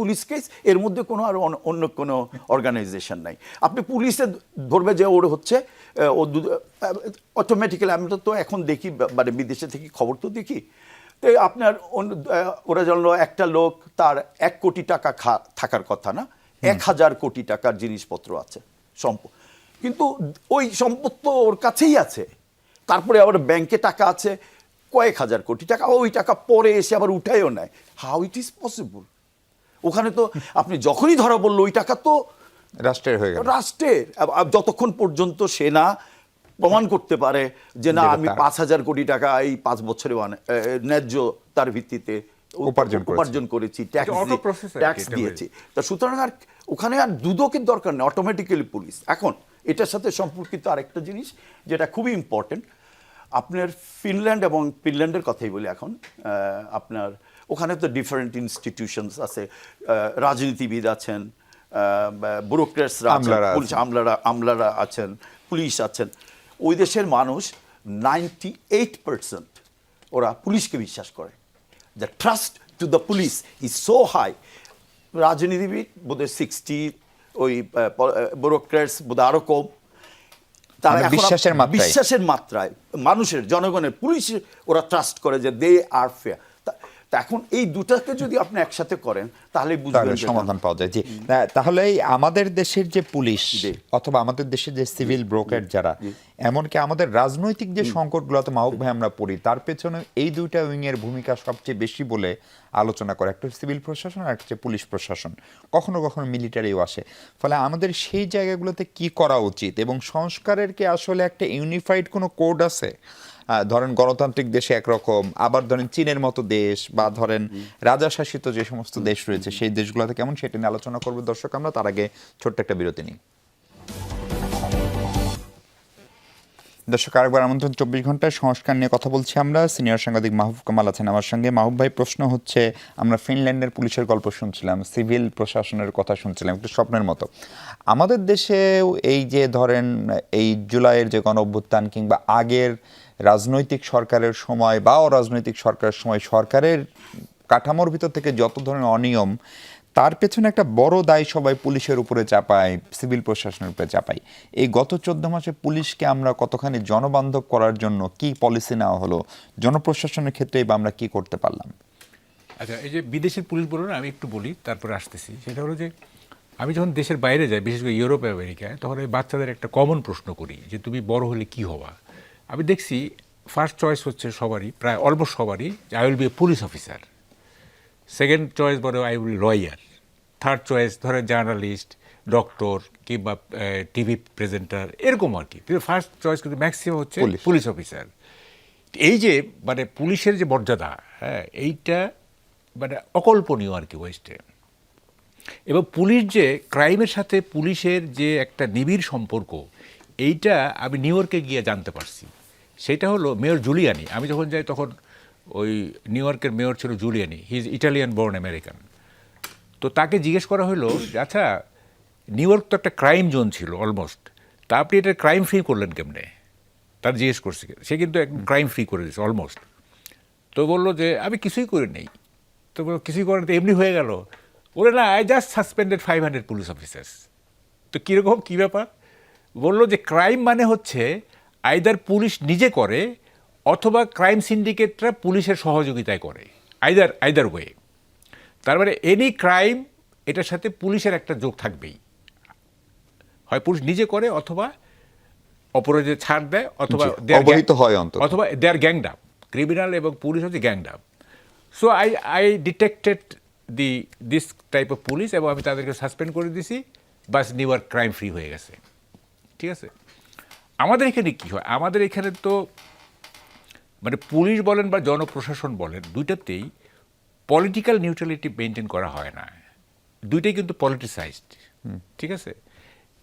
police case, এর মধ্যে কোনো আর অন্য কোনো অর্গানাইজেশন নাই। আপনি পুলিশে ধরবে যে ওর হচ্ছে অটোমেটিক্যালি, আমি তো এখন দেখি, মানে বিদেশে থেকে খবর তো দেখি, তো আপনার ওরা জানলো একটা লোক, তার 1 কোটি টাকা থাকার কথা না, 1000 কোটি টাকার জিনিসপত্র আছে, সম্পদ, কিন্তু ওই সম্পদ তো ওর কাছেই আছে, তারপরে আবার ব্যাংকে টাকা আছে কয়েক হাজার কোটি টাকা, ওই টাকা পরে এসে আবার উঠায়ও নেয়। How it is possible? ওখানে তো আপনি যখনই ধরা পড়লো, ওই টাকা তো রাষ্ট্রের হয়ে গেল, রাষ্ট্রের, যতক্ষণ পর্যন্ত সে না প্রমাণ করতে পারে যে না আমি 5,000 কোটি টাকা এই 5 বছরে ন্যায্য তার ভিত্তিতে উপার্জন করেছি, ট্যাক্স দিয়েছি। তা সুতরাং আর ওখানে আর দুদকের দরকার নেই, অটোমেটিক্যালি পুলিশ। এখন এটার সাথে সম্পর্কিত আরেকটা জিনিস যেটা খুবই ইম্পর্টেন্ট, আপনার ফিনল্যান্ড এবং ফিনল্যান্ডের কথাই বলি এখন, আপনার ওখানে তো ডিফারেন্ট ইনস্টিটিউশনস আছে, রাজনীতিবিদ আছেন, ব্যুরোক্রেটসরা আছেন, আমলারা পুলিশ আমলারা আছেন, পুলিশ আছেন। ওই দেশের মানুষ 98% ওরা পুলিশকে বিশ্বাস করে। The trust to the police is so high. রাজনীতিবিদ বোধহয় 60, ওই ব্যুরোক্রেটস বোধহয় আরো কম। তারা মানে এখন বিশ্বাসের মাত্রায় মানুষের, জনগণের, পুলিশের ওরা ট্রাস্ট করে যে দে আর ফেয়ার। তা এখন এই দুটাকে যদি আপনি একসাথে করেন তাহলে বুঝবেন সমাধান পাওয়া যায়। জি, তাহলে আমাদের দেশের যে পুলিশ অথবা আমাদের দেশের যে সিভিল ব্রোকার যারা, এমনকি আমাদের রাজনৈতিক যে সংকটগুলোতে মাহবুব ভাই আমরা পড়ি, তার পেছনে এই দুইটা উইং এর ভূমিকা সবচেয়ে বেশি বলে আলোচনা করে। একটা সিভিল প্রশাসন আর একটা পুলিশ প্রশাসন, কখনো কখনো মিলিটারিও আসে। ফলে আমাদের সেই জায়গাগুলোতে কি করা উচিত এবং সংস্কারের কি আসলে একটা ইউনিফাইড কোনো কোড আছে? ধরেন গণতান্ত্রিক দেশে একরকম, আবার ধরেন চীনের মতো দেশ বা ধরেন রাজাশাসিত যে সমস্ত দেশ রয়েছে সেই দেশগুলোতে কেমন, সেটা নিয়ে আলোচনা করবো দর্শক। আমরা তার আগে ছোট্ট একটা বিরতি নিই। দর্শক, আরেকবার আমন্ত্রণ। 24 ঘন্টায় সংস্কার নিয়ে কথা বলছি আমরা। সিনিয়র সাংবাদিক মাহবুব কামাল আছেন আমার সঙ্গে। মাহবুব ভাই, প্রশ্ন হচ্ছে, আমরা ফিনল্যান্ডের পুলিশের গল্প শুনছিলাম, সিভিল প্রশাসনের কথা শুনছিলাম, একটু স্বপ্নের মতো। আমাদের দেশেও এই যে ধরেন এই জুলাইয়ের যে গণঅভ্যুত্থান কিংবা আগের রাজনৈতিক সরকারের সময় বা অরাজনৈতিক সরকারের সময় সরকারের কাঠামোর ভিতর থেকে যত ধরনের অনিয়ম, তার পেছনে একটা বড় দায় সবাই পুলিশের উপরে চাপায়, সিভিল প্রশাসনের উপরে চাপায়। এই গত 14 মাসে পুলিশকে আমরা কতখানি জনবান্ধব করার জন্য কি পলিসি নেওয়া হলো, জনপ্রশাসনের ক্ষেত্রে বা আমরা কি করতে পারলাম? আচ্ছা, এই যে বিদেশের পুলিশ বলুন, আমি একটু বলি, তারপরে আসতেছি। সেটা হলো যে আমি যখন দেশের বাইরে যাই, বিশেষ করে ইউরোপ আমেরিকায়, তখন ওই বাচ্চাদের একটা কমন প্রশ্ন করি যে তুমি বড় হলে কি হবা। আমি দেখছি ফার্স্ট চয়েস হচ্ছে সবারই, প্রায় অলমোস্ট সবারই, I will be a police officer. Second choice বলে I will lawyer. Third choice ধরে জার্নালিস্ট, ডক্টর কিংবা টিভি প্রেজেন্টার, এরকম আর কি। কিন্তু ফার্স্ট চয়েস কিন্তু ম্যাক্সিমাম হচ্ছে পুলিশ অফিসার। এই যে মানে পুলিশের যে মর্যাদা, হ্যাঁ, এইটা মানে অকল্পনীয় আর কি ওয়েস্টে। এবং পুলিশ যে ক্রাইমের সাথে পুলিশের যে একটা নিবিড় সম্পর্ক, এইটা আমি নিউ ইয়র্কে গিয়ে জানতে পারছি। সেটা হলো মেয়র জুলিয়ানি। আমি যখন যাই তখন ওই নিউ ইয়র্কের মেয়র ছিল Giuliani, he is Italian born American. তো তাকে জিজ্ঞেস করা হলো, আচ্ছা নিউ ইয়র্ক তো একটা ক্রাইম জোন ছিল অলমোস্ট, তা আপনি এটা ক্রাইম ফ্রি করলেন কেমনে? তার জিজ্ঞেস করছে, সে কিন্তু একদম ক্রাইম ফ্রি করে দিয়েছে অলমোস্ট। তো বললো যে আমি কিছুই করে নেই। তো বললো কিছুই করেন তো এমনি হয়ে গেল? বলে না, I just suspended 500 police officers. তো কীরকম, কী ব্যাপার? বললো যে ক্রাইম মানে হচ্ছে আইদার পুলিশ নিজে করে অথবা ক্রাইম সিন্ডিকেটরা পুলিশের সহযোগিতায় করে, আইদার ওয়ে। তার মানে এনি ক্রাইম, এটার সাথে পুলিশের একটা যোগ থাকবেই। হয় পুলিশ নিজে করে অথবা অপরাধে ছাড় দেয় অথবা অথবা they are ganged up. Criminal এবং পুলিশ হচ্ছে ganged up. So I detected this type of police এবং আমি তাদেরকে সাসপেন্ড করে দিছি, বাস নিউ ইয়র্ক ক্রাইম ফ্রি হয়ে গেছে। ঠিক আছে? আমাদের এখানে কী হয়, আমাদের এখানে তো মানে পুলিশ বলেন বা জনপ্রশাসন বলেন, দুইটাতেই পলিটিক্যাল নিউট্রালিটি মেনটেন করা হয় না। দুইটাই কিন্তু পলিটিসাইজড। ঠিক আছে?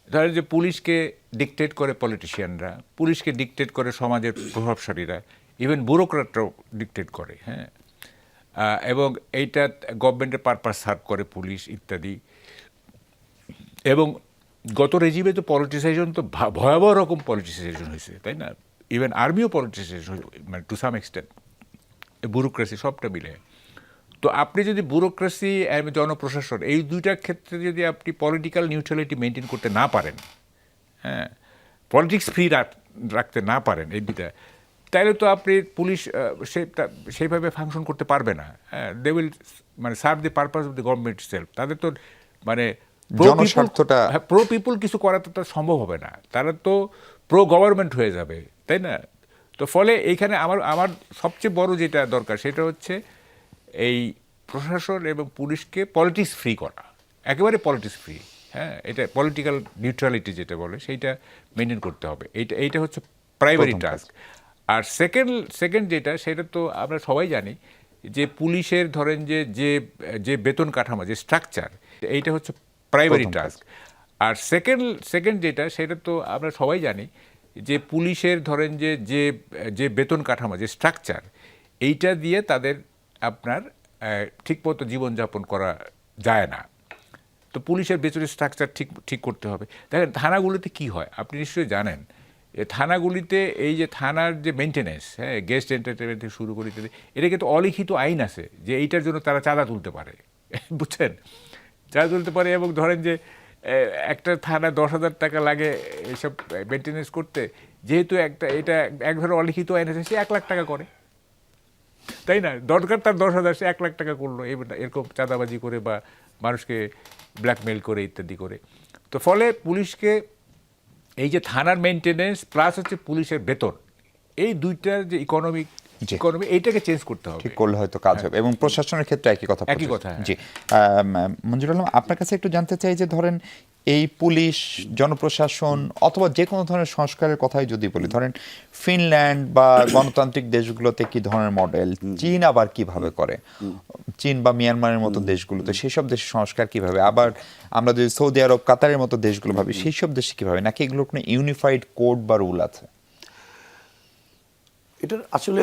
ধরেন যে পুলিশকে ডিকটেট করে পলিটিশিয়ানরা, পুলিশকে ডিকটেট করে সমাজের প্রভাবশালীরা, ইভেন ব্যুরোক্র্যাটরাও ডিকটেট করে। হ্যাঁ, এবং এইটা গভর্নমেন্টের পারপাস সার্ভ করে পুলিশ ইত্যাদি। এবং গত রেজিমে তো পলিটিসাইজেশন তো ভয়াবহ রকম পলিটিসাইজেশন হয়েছে, তাই না? ইভেন আর্মিও পলিটিসাইজেশন, মানে টু সাম এক্সটেন্ট, ব্যুরোক্রেসি সবটা মিলে। তো আপনি যদি ব্যুরোক্রেসি এবং জনপ্রশাসন এই দুইটার ক্ষেত্রে যদি আপনি পলিটিক্যাল নিউট্রালিটি মেনটেন করতে না পারেন, হ্যাঁ, পলিটিক্স ফ্রি রাখতে না পারেন এই দুইটা, তাহলে তো আপনি পুলিশ সেইভাবে ফাংশন করতে পারবে না। হ্যাঁ, দে উইল মানে serve the purpose of the government self. তাদের তো মানে প্রো পিপুল কিছু করা তো তার সম্ভব হবে না, তারা তো প্রো গভর্নমেন্ট হয়ে যাবে, তাই না? তো ফলে এইখানে আমার সবচেয়ে বড় যেটা দরকার সেটা হচ্ছে এই প্রশাসন এবং পুলিশকে পলিটিক্স ফ্রি করা, একেবারে পলিটিক্স ফ্রি। হ্যাঁ, এটা পলিটিক্যাল নিউট্রালিটি যেটা বলে সেইটা মেনটেন করতে হবে। এইটা হচ্ছে প্রাইমারি টাস্ক। আর সেকেন্ড যেটা, সেটা তো আমরা সবাই জানি যে পুলিশের ধরেন যে বেতন কাঠামো, যে স্ট্রাকচার, এইটা হচ্ছে প্রাইমারি টাস্ক। আর সেকেন্ড যেটা, সেটা তো আমরা সবাই জানি যে পুলিশের ধরেন যে যে যে বেতন কাঠামো, যে স্ট্রাকচার, এইটা দিয়ে তাদের আপনার ঠিকমতো জীবনযাপন করা যায় না। তো পুলিশের বেতনের স্ট্রাকচার ঠিক করতে হবে। দেখেন থানাগুলিতে কি হয় আপনি নিশ্চয়ই জানেন, থানাগুলিতে এই যে থানার যে মেনটেন্যান্স, হ্যাঁ, গেস্ট এন্টারটেনমেন্ট থেকে শুরু করে ইত্যাদি, এটা কিন্তু অলিখিত আইন আছে যে এইটার জন্য তারা চাঁদা তুলতে পারে, বুঝছেন, চাঁদা তুলতে পারে। এবং ধরেন যে একটা থানা 10,000 টাকা লাগে এইসব মেনটেন্যান্স করতে, যেহেতু এটা এক ধরনের অলিখিত আইন আছে, সে 1 লাখ টাকা করে, তাই না? দরকার তার 10,000, সে 1 লাখ টাকা করলো এরকম চাঁদাবাজি করে বা মানুষকে ব্ল্যাকমেল করে ইত্যাদি করে। তো ফলে পুলিশকে এই যে থানার মেনটেনেন্স প্লাস হচ্ছে পুলিশের বেতন, এই দুইটার যে ইকোনমি এইটাকে চেঞ্জ করতে হবে, ঠিক করলে হয়তো কাজ হবে। এবং প্রশাসনের ক্ষেত্রে একই কথা। জি, মঞ্জুর আলম, আপনার কাছে একটু জানতে চাই যে ধরেন এই পুলিশ, জনপ্রশাসন অথবা যে কোনো ধরনের সংস্কারের কথাই যদি বলি, ধরেন ফিনল্যান্ড বা গণতান্ত্রিক দেশগুলোতে কি ধরনের মডেল, চীন আবার কিভাবে করে, চীন বা মিয়ানমারের মতো দেশগুলোতে সেই সব দেশের সংস্কার কিভাবে, আবার আমরা যদি সৌদি আরব, কাতারের মতো দেশগুলো ভাবি, সেই সব দেশে কিভাবে, নাকি এগুলোর কোনো ইউনিফাইড কোড বা রুল আছে? এটার আসলে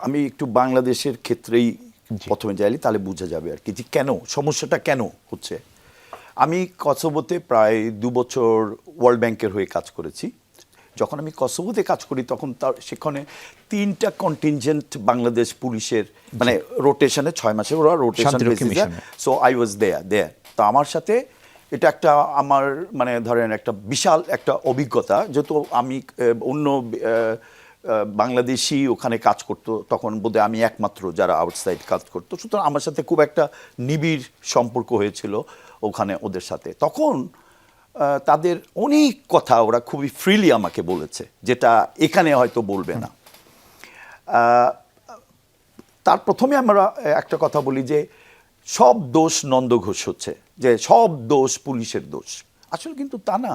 আমি একটু বাংলাদেশের ক্ষেত্রেই প্রথমে যাইলি, তাহলে বোঝা যাবে আর কি যে কেন সমস্যাটা কেন হচ্ছে। আমি কসোভোতে প্রায় 2 বছর ওয়ার্ল্ড ব্যাংকের হয়ে কাজ করেছি। যখন আমি কসোভোতে কাজ করি তখন তার সেখানে 3টা কন্টিনজেন্ট বাংলাদেশ পুলিশের, মানে রোটেশনে 6 মাসে ওরা রোটেশন বেসিসে, সো আই ওয়াজ দেয়ার। তো আমার সাথে এটা একটা আমার মানে ধরেন একটা বিশাল একটা অভিজ্ঞতা, যেহেতু আমি অন্য বাংলাদেশি ওখানে কাজ করতো, তখন বোধহয় আমি একমাত্র যারা আউটসাইড কাজ করতো, সুতরাং আমার সাথে খুব একটা নিবিড় সম্পর্ক হয়েছিল ওখানে ওদের সাথে। তখন তাদের অনেক কথা ওরা খুবই ফ্রিলি আমাকে বলেছে, যেটা এখানে হয়তো বলবে না। তার প্রথমে আমরা একটা কথা বলি যে সব দোষ নন্দ ঘোষ হচ্ছে, যে সব দোষ পুলিশের দোষ। আসলে কিন্তু তা না।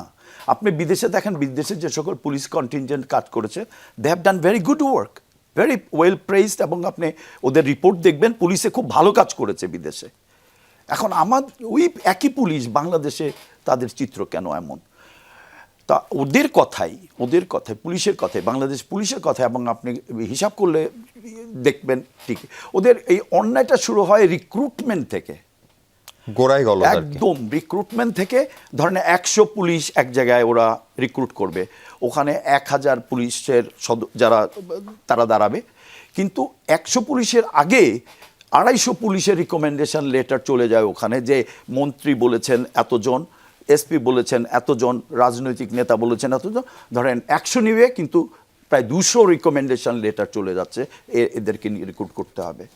আপনি বিদেশে দেখেন, বিদেশে যে সকল পুলিশ কন্টিনজেন্ট কাজ করেছে, they have done very good work, very well praised, এবং আপনি ওদের রিপোর্ট দেখবেন পুলিশে খুব ভালো কাজ করেছে বিদেশে। এখন ওই একই পুলিশ বাংলাদেশে তাদের চিত্র কেন এমন? তা ওদের কথাই পুলিশের কথাই, বাংলাদেশ পুলিশের কথা, এবং আপনি হিসাব করলে দেখবেন ঠিক ওদের এই অন্যায়টা শুরু হয় রিক্রুটমেন্ট থেকে, গোড়ায় গেল একদম রিক্রুটমেন্ট থেকে। ধরেন 100 পুলিশ এক জায়গায় ওরা রিক্রুট করবে, ওখানে 1000 পুলিশের যারা তারা দাঁড়াবে, কিন্তু 100 পুলিশের আগে 250 পুলিশের রিকমেন্ডেশন লেটার চলে যায় ওখানে, যে মন্ত্রী বলেছেন এতজন, এসপি বলেছেন এতজন, রাজনৈতিক নেতা বলেছেন এতজন, ধরেন 100 নিবে, কিন্তু প্রায় 200 রিকমেন্ডেশন লেটার চলে যাচ্ছে এদেরকে রিক্রুট করতে হবে।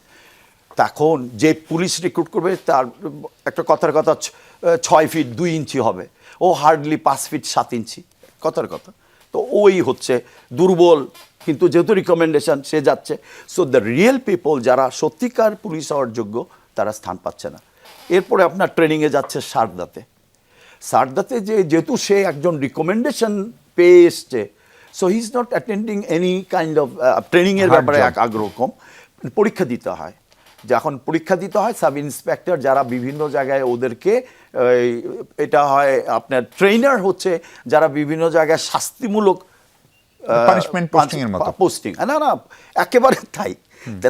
তখন যে পুলিশ রিক্রুট করবে তার একটা কথার কথা 6 ফিট 2 ইঞ্চি হবে, ও হার্ডলি 5 ফিট 7 ইঞ্চি, কথার কথা। তো ওই হচ্ছে দুর্বল, কিন্তু যেহেতু রিকমেন্ডেশন সে যাচ্ছে। সো দ্য রিয়েল পিপল যারা সত্যিকার পুলিশ হওয়ার যোগ্য তারা স্থান পাচ্ছে না। এরপরে আপনার ট্রেনিংয়ে যাচ্ছে সারদাতে, যেহেতু সে একজন রিকমেন্ডেশন পেয়ে এসছে, so he is not attending any kind of ট্রেনিংয়ের ব্যাপারে আগ্রহ কম। পরীক্ষা দিতে হয়, যখন পরীক্ষা দিতে হয় সাব ইন্সপেক্টর যারা বিভিন্ন জায়গায় ওদেরকে, এটা হয় আপনার ট্রেনার হচ্ছে যারা বিভিন্ন জায়গায় শাস্তিমূলক পোস্টিং, না একেবারে তাই,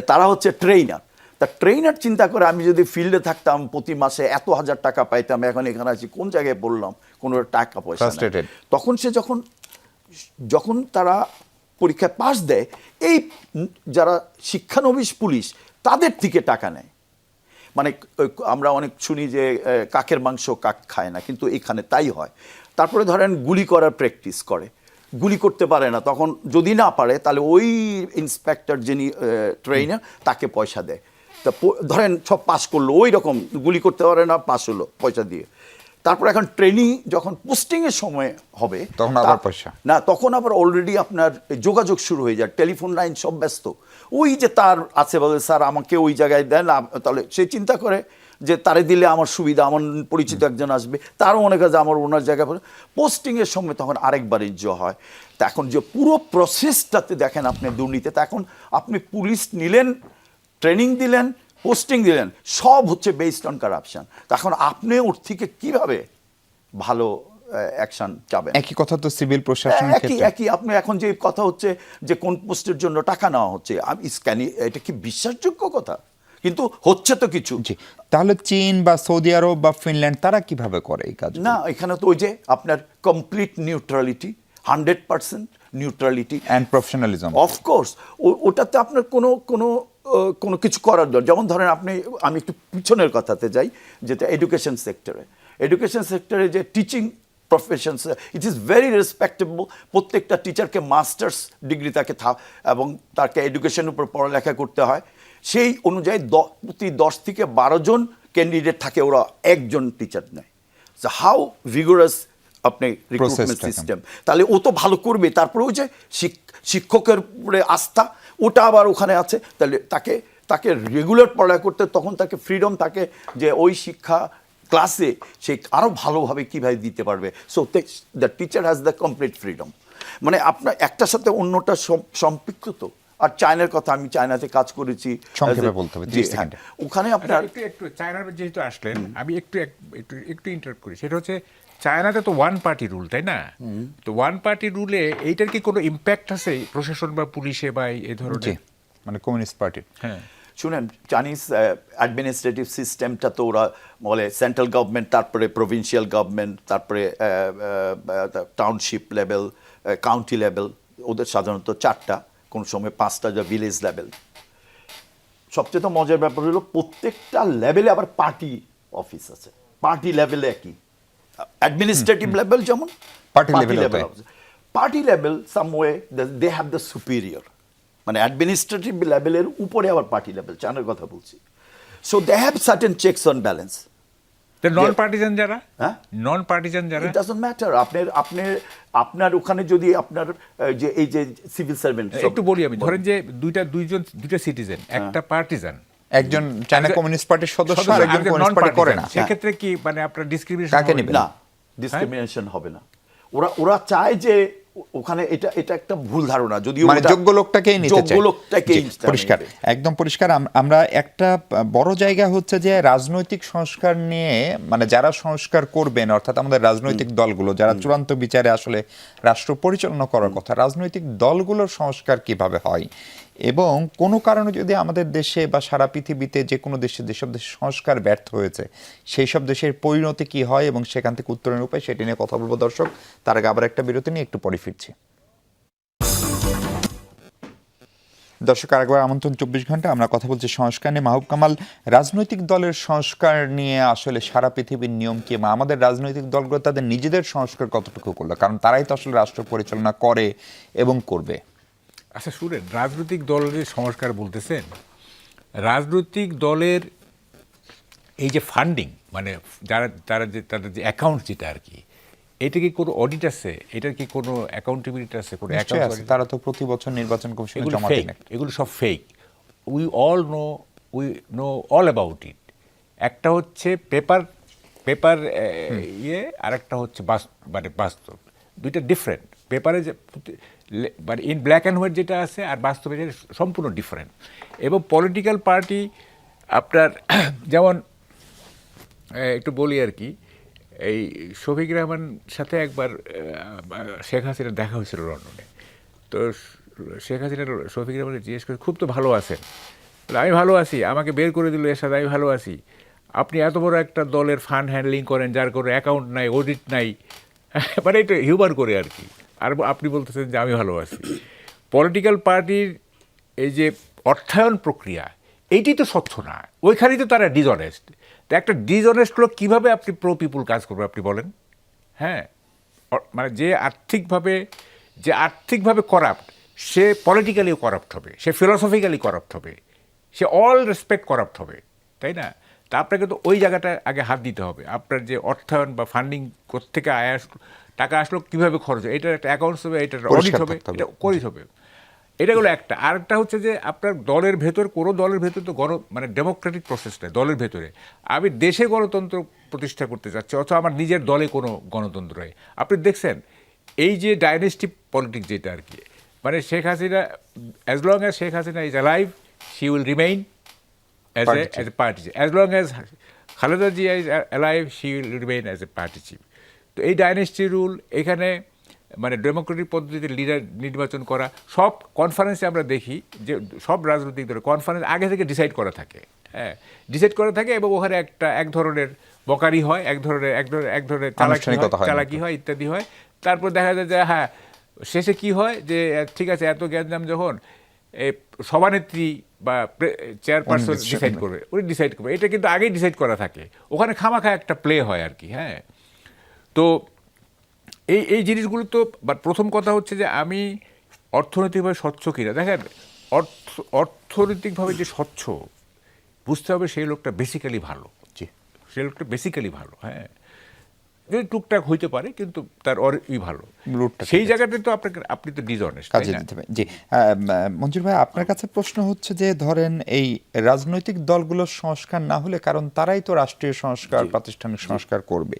তারা হচ্ছে ট্রেনার। তা ট্রেনার চিন্তা করে আমি যদি ফিল্ডে থাকতাম প্রতি মাসে এত 1000 টাকা পাইতাম, এখন এখানে আছি কোন জায়গায় বললাম কোনো টাকা পয়সা, তখন সে যখন তারা পরীক্ষায় পাস দেয়, এই যারা শিক্ষানবিশ পুলিশ তাদের থেকে টাকা নেয়। মানে আমরা অনেক শুনি যে কাকের মাংস কাক খায় না, কিন্তু এখানে তাই হয়। তারপরে ধরেন গুলি করার প্র্যাকটিস করে, গুলি করতে পারে না, তখন যদি না পারে তাহলে ওই ইন্সপেক্টর যিনি ট্রেনার তাকে পয়সা দেয়। তা ধরেন সব পাস করলো, ওই রকম গুলি করতে পারে না, পাস হলো পয়সা দিয়ে। তারপর এখন ট্রেনিং যখন পোস্টিংয়ের সময় হবে তখন আবার পয়সা না, তখন আবার অলরেডি আপনার যোগাযোগ শুরু হয়ে যায়, টেলিফোন লাইন সব ব্যস্ত। ওই যে তার আছে বলে স্যার আমাকে ওই জায়গায় দেন, তাহলে সে চিন্তা করে যে তারে দিলে আমার সুবিধা, আমার পরিচিত একজন আসবে, তারও মনে করে যে আমার ওনার জায়গায় পোস্টিংয়ের সময় তখন আরেক বাণিজ্য হয়। তা এখন যে পুরো প্রসেসটাতে দেখেন আপনি দুর্নীতি, তা এখন আপনি পুলিশ নিলেন, ট্রেনিং দিলেন, পোস্টিং দিলেন, সব হচ্ছে বেসড অন কারাপশন। তখন আপনি ওর থেকে কীভাবে ভালো অ্যাকশন যাবেন। একই কথা তো সিভিল প্রশাসনের একই ক্ষেত্রে। একই আপনি এখন যে কথা হচ্ছে যে কোন পোস্টের জন্য টাকা নেওয়া হচ্ছে, আমি স্ক্যানি, এটা কি বিশ্বাসযোগ্য কথা? কিন্তু হচ্ছে তো কিছু। জি, তাহলে চীন বা সৌদি আরব বা ফিনল্যান্ড তারা কিভাবে করে এই কাজ? না, এখানে তো ওই যে আপনার complete neutrality, 100% neutrality and professionalism. Of course ওটাতে আপনার কোনো কিছু করার দরকার। যেমন ধরেন আমি একটু পিছনের কথাতে যাই, যেটা এডুকেশন সেক্টরে যে teaching professions, it is very respectable. প্রত্যেকটা টিচারকে মাস্টার্স ডিগ্রি এবং তাকে এডুকেশনের উপর পড়ালেখা করতে হয়। সেই অনুযায়ী প্রতি 10 থেকে 12 জন ক্যান্ডিডেট থাকে, ওরা একজন টিচার নেয়। হাউ ভিগোরাস আপনি রিক্রুটমেন্ট সিস্টেম। তাহলে ও তো ভালো করবে, তারপরে ওই যে শিক্ষকের উপরে আস্থা, ওটা আবার ওখানে আছে। তাহলে তাকে রেগুলার পড়ালেখা করতে, তখন তাকে ফ্রিডম থাকে যে ওই শিক্ষা ক্লাসে সে আরও ভালোভাবে কীভাবে দিতে পারবে। So the teacher has the complete freedom. মানে আপনার একটার সাথে অন্যটা সম্পৃক্ত তো। আর চায়নার কথা, আমি চায়নাতে কাজ করেছি, সংক্ষেপে বলতে হবে, 30 সেকেন্ডে। ওখানে আপনার একটু চায়নার যেহেতু আসলেন, আমি একটু ইন্টারাপ্ট করি। সেটা হচ্ছে চায়নাতে তো ওয়ান পার্টি রুল, তাই না? তো ওয়ান পার্টি রুলে এইটার কি কোনো ইম্প্যাক্ট আছে প্রশাসন বা পুলিশে বা এই ধরনের? মানে কমিউনিস্ট পার্টি। হ্যাঁ, শুনেন, চাইনিজ অ্যাডমিনিস্ট্রেটিভ সিস্টেমটা তো ওরা বলে সেন্ট্রাল গভর্নমেন্ট, তারপরে প্রভিন্সিয়াল গভর্নমেন্ট, তারপরে টাউনশিপ লেভেল, কাউন্টি লেভেল, ওদের সাধারণত 4টা, কোন সময় 5টা, যা ভিলেজ লেভেল। সবচেয়ে তো মজার ব্যাপার হলো প্রত্যেকটা লেভেলে আবার পার্টি অফিস আছে। পার্টি লেভেলে একই অ্যাডমিনিস্ট্রেটিভ লেভেল যেমন Party level party level someway they have the superior, মানে অ্যাডমিনিস্ট্রেটিভ লেভেলের উপরে আবার পার্টি লেভেল, চায়নার কথা বলছি। So they have certain checks on balance. Non partisan যারা, হ্যাঁ, নন পার্টিজান যারা, ইট ডাজন্ট ম্যাটার। আপনার ওখানে যদি আপনার যে এই যে সিভিল সার্ভেন্ট, একটু বলি আমি, ধরেন যে দুইটা সিটিজেন, একটা পার্টিজান, একজন চায়না কমিউনিস্ট পার্টির সদস্য আর একজন কমিউনিস্ট পার্টি করে না, সেক্ষেত্রে কি মানে আপনার ডিসক্রিমিনেশন কাকে নেবেন? না, ডিসক্রিমিনেশন হবে না। ওরা চায় যে ওখানে, এটা একটা ভুল ধারণা, যদিও মানে যোগ্য লোকটাকেই নিতে চায়। যোগ্য লোকটাকেই পরিষ্কার, একদম পরিষ্কার। আমরা একটা বড় জায়গা হচ্ছে যে রাজনৈতিক সংস্কার নিয়ে, মানে যারা সংস্কার করবেন, অর্থাৎ আমাদের রাজনৈতিক দলগুলো যারা চূড়ান্ত বিচারে আসলে রাষ্ট্র পরিচালনা করার কথা, রাজনৈতিক দলগুলোর সংস্কার কিভাবে হয়, এবং কোনো কারণে যদি আমাদের দেশে বা সারা পৃথিবীতে যে কোনো দেশে যেসব দেশে সংস্কার ব্যর্থ হয়েছে, সেই সব দেশের পরিণতি কি হয় এবং সেখান থেকে উত্তরণের উপায়, সেটি নিয়ে কথা বলবো দর্শক। তার আগে আবার একটা বিরতি নিয়ে একটু পরে ফিরছি। দর্শক, আরেকবার আমন্ত্রণ 24 ঘন্টা। আমরা কথা বলছি সংস্কার নিয়ে। মাহবুব কামাল, রাজনৈতিক দলের সংস্কার নিয়ে আসলে সারা পৃথিবীর নিয়ম কি, বা আমাদের রাজনৈতিক দলগুলো তাদের নিজেদের সংস্কার কতটুকু করলো? কারণ তারাই তো আসলে রাষ্ট্র পরিচালনা করে এবং করবে। আচ্ছা শুনেন, রাজনৈতিক দলের সংস্কার বলতেছেন, রাজনৈতিক দলের এই যে ফান্ডিং, মানে তাদের যে অ্যাকাউন্ট যেটা আর কি, এটা কি কোনো অডিট আছে? এটার কি কোনো অ্যাকাউন্টেবিলিটি আছে? কোনো অ্যাকাউন্ট? তারা তো প্রতি বছর নির্বাচন কমিশনে জমা দেন। এগুলো সব fake. We know all about it. একটা হচ্ছে পেপার ইয়ে, আর একটা হচ্ছে বাস্তব, দুইটা ডিফারেন্ট। পেপারে যে মানে ইন ব্ল্যাক অ্যান্ড হোয়াইট যেটা আছে, আর বাস্তবে যেটা সম্পূর্ণ ডিফারেন্ট। এবং পলিটিক্যাল পার্টি আপনার যেমন একটু বলি আর কি, এই শফিক রহমান সাথে একবার শেখ হাসিনা দেখা হয়েছিল লন্ডনে। তো শেখ হাসিনা শফিক রহমানকে জিজ্ঞেস করে, খুব তো ভালো আছেন? আমি ভালো আছি, আমাকে বের করে দিল এর সাথে, আমি ভালো আছি। আপনি এত বড় একটা দলের ফান্ড হ্যান্ডলিং করেন, যার কোনো অ্যাকাউন্ট নাই, অডিট নাই, মানে এটা হিউমার করে আর কি, আর আপনি বলতেছেন যে আমি ভালো আছি। পলিটিক্যাল পার্টির এই যে অর্থায়ন প্রক্রিয়া, এইটি তো স্বচ্ছ না, ওইখানেই তো তারা ডিসঅনেস্ট। তো একটা ডিসঅনেস্ট লোক কীভাবে আপনি প্রো পিপুল কাজ করবে আপনি বলেন? হ্যাঁ, মানে যে আর্থিকভাবে করাপ্ট, সে পলিটিক্যালিও করাপ্ট হবে, সে ফিলসফিক্যালি করাপ্ট হবে, সে অল রেসপেক্ট করাপ্ট হবে, তাই না? তা আপনাকে তো ওই জায়গাটা আগে হাত দিতে হবে। আপনার যে অর্থায়ন বা ফান্ডিং কোত্থেকে টাকা আসলো, কীভাবে খরচ হয়, এটার একটা অ্যাকাউন্টস হবে, এটার অডিট হবে, এটা করিতে হবে। এটা হলো একটা। আরেকটা হচ্ছে যে আপনার দলের ভেতর, কোনো দলের ভেতর তো মানে ডেমোক্রেটিক প্রসেস নেই দলের ভেতরে। আমি দেশে গণতন্ত্র প্রতিষ্ঠা করতে চাচ্ছি, অথবা আমার নিজের দলে কোনো গণতন্ত্র নেই। আপনি দেখছেন এই যে ডাইনেস্টিক পলিটিক্স যেটা আর কি, মানে Sheikh Hasina, as long as Sheikh Hasina is alive, she will remain as a party chief. As long as Khaleda Zia is alive, she will remain as a party chief. তো তো এই ডাইনেস্টি রুল এখানে মানে ডেমোক্রেটিক পদ্ধতিতে লিডার নির্বাচন করা, সব কনফারেন্সে আমরা দেখি যে সব রাজনৈতিক দলের কনফারেন্স আগে থেকে ডিসাইড করা থাকে, হ্যাঁ, ডিসাইড করা থাকে, এবং ওখানে এক ধরনের বকারি হয়, এক ধরনের চালাকি হয় ইত্যাদি হয়। তারপর দেখা যায় যে হ্যাঁ শেষে কি হয় যে ঠিক আছে এত গ্যাঞ্জাম যখন এই সভানেত্রী বা চেয়ারপারসন ডিসাইড করবে, উনি ডিসাইড করবে, এটা কিন্তু আগেই ডিসাইড করা থাকে, ওখানে খামাখা একটা প্লে হয় আর কি। হ্যাঁ, তো এই জিনিসগুলো তো প্রথম কথা হচ্ছে যে আমি অর্থনৈতিকভাবে স্বচ্ছ কিনা। দেখেন অর্থনৈতিকভাবে যে স্বচ্ছ বুঝতে হবে সেই লোকটা বেসিক্যালি ভালো, সেই লোকটা বেসিক্যালি ভালো, হ্যাঁ, যদি টুকটাক হইতে পারে কিন্তু তার ভালো, সেই জায়গাটা তো আপনি তো ডিসঅনেস্ট। জি মঞ্জুর ভাই, আপনার কাছে প্রশ্ন হচ্ছে যে ধরেন এই রাজনৈতিক দলগুলো সংস্কার না হলে, কারণ তারাই তো রাষ্ট্রীয় সংস্কার প্রাতিষ্ঠানিক সংস্কার করবে,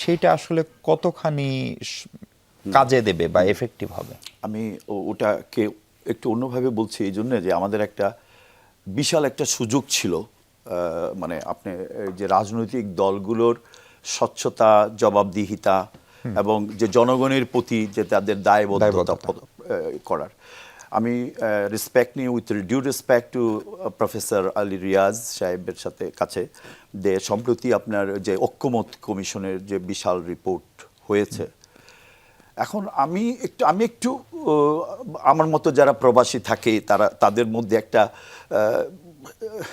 সেইটা আসলে কতখানি কাজে দেবে বা এফেক্টিভ হবে? আমি ওটাকে একটু অন্যভাবে বলছি এই জন্য যে আমাদের একটা বিশাল একটা সুযোগ ছিল, মানে আপনি যে রাজনৈতিক দলগুলোর স্বচ্ছতা, জবাবদিহিতা এবং যে জনগণের প্রতি যে তাদের দায়বদ্ধতা করার। আমি রেসপেক্ট নিয়ে with due respect to professor Ali Riaz সাহেবের কাছে যে সম্প্রতি আপনার যে ঐক্যমত কমিশনের যে বিশাল রিপোর্ট হয়েছে, এখন আমি একটু আমার মতো যারা প্রবাসী থাকে তাদের মধ্যে একটা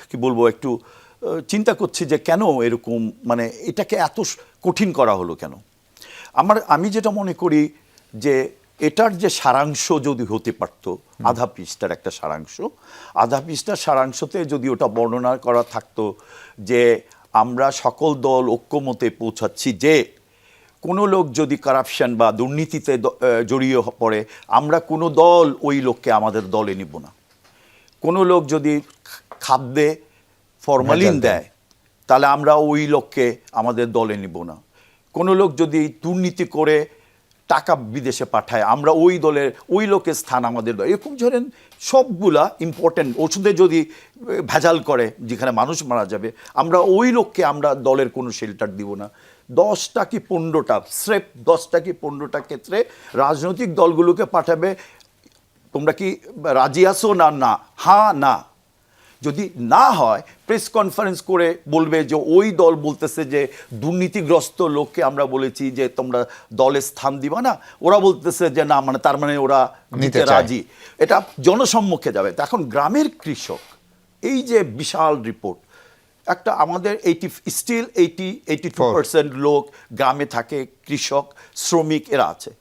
কি বলবো, একটু চিন্তা করছি যে কেন এরকম, মানে এটাকে এত কঠিন করা হলো কেন। আমি যেটা মনে করি যে এটার যে সারাংশ যদি হতে পারত, আধা পৃষ্ঠার একটা সারাংশ, আধা পৃষ্ঠার সারাংশতে যদি ওটা বর্ণনা করা থাকতো যে আমরা সকল দল ঐক্যমতে পৌঁছাচ্ছি যে কোনো লোক যদি কারাপশন বা দুর্নীতিতে জড়িয়ে পড়ে, আমরা কোনো দল ওই লোককে আমাদের দলে নিব না। কোনো লোক যদি খাদ্যে ফরমালিন দেয় তাহলে আমরা ওই লোককে আমাদের দলে নিব না। কোনো লোক যদি দুর্নীতি করে টাকা বিদেশে পাঠায়, আমরা ওই লোকের স্থান আমাদের দল। এরকম ধরেন সবগুলা ইম্পর্টেন্ট, ওষুধে যদি ভেজাল করে যেখানে মানুষ মারা যাবে, আমরা ওই লোককে আমরা দলের কোনো শেল্টার দিব না। 10টা কি 15টা স্রেফ 10টা কি 15টা ক্ষেত্রে রাজনৈতিক দলগুলোকে পাঠাবে, তোমরা কি রাজি আছো না? না, হ্যাঁ না। যদি না হয় প্রেস কনফারেন্স করে বলবে যে ওই দল বলতেছে যে দুর্নীতিগ্রস্ত লোককে আমরা বলেছি যে তোমরা দলে স্থান দিবা না, ওরা বলতেছে যে না, মানে তার মানে ওরা নিতে রাজি। এটা জনসম্মুখে যাবে। এখন গ্রামের কৃষক, এই যে বিশাল রিপোর্ট, একটা আমাদের 82% লোক গ্রামে থাকে, কৃষক শ্রমিক এরা আছে।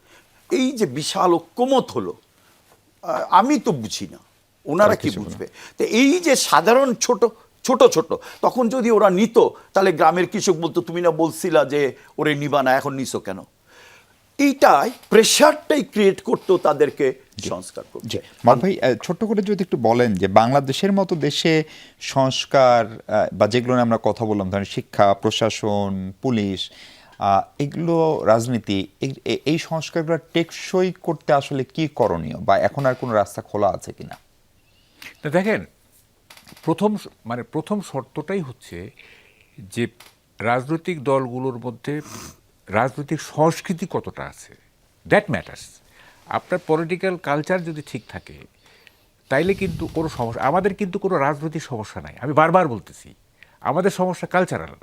এই যে বিশাল ঐক্যমত হলো, আমি তো বুঝি না ওনারা কি বুঝবে। তো এই যে সাধারণ ছোট ছোট তখন যদি ওরা নিত, তাহলে গ্রামের কৃষক বলতো তুমি না বলছিলা যে ওরে নিবা না, এখন নিছো কেন? এইটাই প্রেশারটাই ক্রিয়েট করতো তাদেরকে সংস্কার করতে। মাল ভাই, ছোট্ট করে যদি একটু বলেন যে বাংলাদেশের মতো দেশে সংস্কার বা যেগুলো নিয়ে আমরা কথা বললাম, ধরেন শিক্ষা, প্রশাসন, পুলিশ, এগুলো রাজনীতি, এই সংস্কারগুলো টেকসই করতে আসলে কি করণীয়, বা এখন আর কোনো রাস্তা খোলা আছে কিনা? দেখেন, প্রথম শর্তটাই হচ্ছে যে রাজনৈতিক দলগুলোর মধ্যে রাজনৈতিক সংস্কৃতি কতটা আছে, দ্যাট ম্যাটার্স। আপনার পলিটিক্যাল কালচার যদি ঠিক থাকে তাইলে কিন্তু কোনো সমস্যা, আমাদের কিন্তু কোনো রাজনৈতিক সমস্যা নাই, আমি বারবার বলতেছি, আমাদের সমস্যা কালচারাল,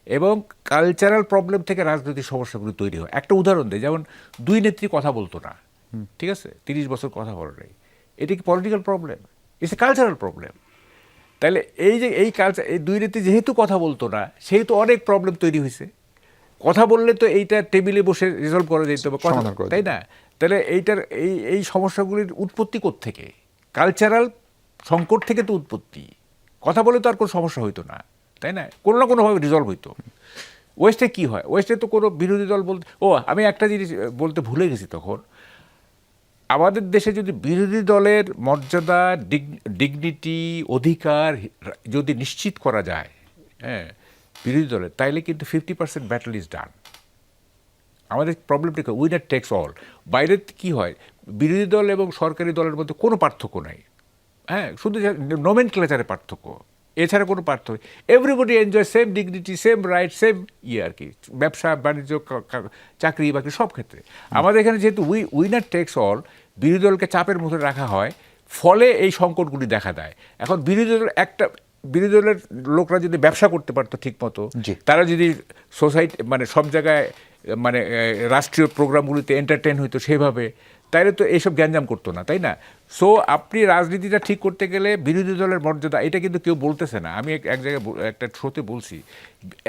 এবং কালচারাল প্রবলেম থেকে রাজনৈতিক সমস্যাগুলো তৈরি হয়। একটা উদাহরণ দেয়, যেমন দুই নেত্রী কথা বলতো না, ঠিক আছে, 30 বছর কথা বলে নাই, এটা কি political problem? It's a cultural problem. তাহলে এই যে এই কালচার, এই দুই নেত্রী যেহেতু কথা বলতো না, সেহেতু অনেক প্রবলেম তৈরি হয়েছে। কথা বললে তো এইটা টেবিলে বসে রিজলভ করা যেত, তাই না? তাহলে এই সমস্যাগুলির উৎপত্তি কোত্থেকে? কালচারাল সংকট থেকে তো উৎপত্তি। কথা বলে তো আর কোনো সমস্যা হইতো না, তাই না? কোনো না কোনোভাবে রিজলভ হইতো। ওয়েস্টে কি হয়? ওয়েস্টে তো কোনো বিরোধী দল বলতে, আমি একটা জিনিস বলতে ভুলে গেছি তখন, আমাদের দেশে যদি বিরোধী দলের মর্যাদা, ডিগনিটি, অধিকার যদি নিশ্চিত করা যায়, হ্যাঁ, বিরোধী দলের, তাইলে কিন্তু 50% ব্যাটল ইজ ডান। আমাদের প্রবলেমটা কি? Winner takes all. বাইরে কি হয়, বিরোধী দল এবং সরকারি দলের মধ্যে কোনো পার্থক্য নাই, হ্যাঁ, শুধু নোমেনক্লেচারে পার্থক্য। এছাড়া কোনো পার্থক্য, everybody enjoy same dignity, same right, same আর কি, ব্যবসা বাণিজ্য, চাকরি বাকরি সব ক্ষেত্রে। আমাদের এখানে যেহেতু উইনার টেক্স অল, বিরোধী দলকে চাপের মধ্যে রাখা হয়, ফলে এই সংকটগুলি দেখা দেয়। এখন বিরোধী দলের লোকরা যদি ব্যবসা করতে পারতো ঠিক মতো, তারা যদি সোসাইটি মানে সব জায়গায় মানে রাষ্ট্রীয় প্রোগ্রামগুলিতে এন্টারটেন হইতো সেভাবে, তাইলে তো এইসব গ্যাঞ্জাম করতো না, তাই না? সো আপনি রাজনীতিটা ঠিক করতে গেলে বিরোধী দলের মর্যাদা, এটা কিন্তু কেউ বলতেছে না, আমি এক জায়গায় একটা শোতে বলছি,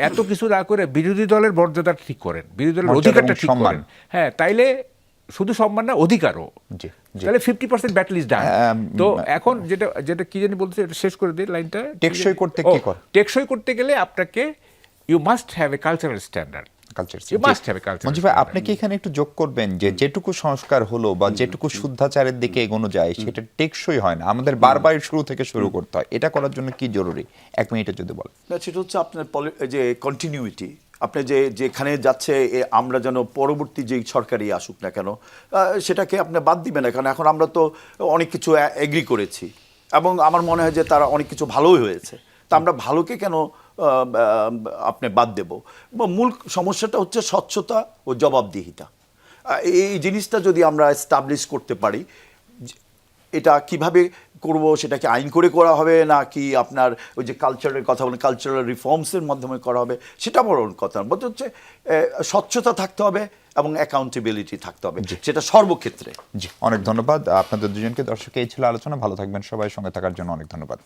এত কিছু না করে বিরোধী দলের মর্যাদা ঠিক করেন, বিরোধী দলের অধিকারটা ঠিক করেন, হ্যাঁ, তাইলে শুধু সম্মান না, অধিকারও, তাহলে 50% ব্যাটল ইজ ডান। তো এখন যেটা কি জানি বলতে, এটা শেষ করে দিই লাইনটা। টেকসই করতে কি করে? টেকসই করতে গেলে আপনাকে you must have a cultural standard. Manju ভাই, আপনি কি এখানে একটু যোগ করবেন যে যেটুকু সংস্কার হলো বা যেটুকু শুদ্ধাচারের দিকে এগোনো যায় সেটা টেকসই হয় না, আমাদের বারবার শুরু থেকে শুরু করতে হয়, এটা করার জন্য কি জরুরি? 1 মিনিটে যদি বলেন। সেটা হচ্ছে আপনার যে কন্টিনিউইটি, আপনি যেখানে যাচ্ছে আমরা যেন পরবর্তী যেই সরকারই আসুক না কেন সেটাকে আপনি বাদ দিবেন না, কারণ এখন আমরা তো অনেক কিছু এগ্রি করেছি এবং আমার মনে হয় যে তারা অনেক কিছু ভালোই হয়েছে, তা আমরা ভালোকে কেন আপনি বাদ দেব? মূল সমস্যাটা হচ্ছে স্বচ্ছতা ও জবাবদিহিতা। এই জিনিসটা যদি আমরা এস্টাবলিশ করতে পারি, এটা কিভাবে করব, সেটাকে আইন করে করা হবে না কি আপনার ওই যে কালচারের কথা বলেন কালচারাল রিফর্মসের মাধ্যমে করা হবে, সেটা বড় কথা বলতে হচ্ছে স্বচ্ছতা থাকতে হবে এবং অ্যাকাউন্টেবিলিটি থাকতে হবে, সেটা সর্বক্ষেত্রে। জি, অনেক ধন্যবাদ আপনাদের দুজনকে। দর্শক, এই ছিল আলোচনা, ভালো থাকবেন সবাই, সঙ্গে থাকার জন্য অনেক ধন্যবাদ।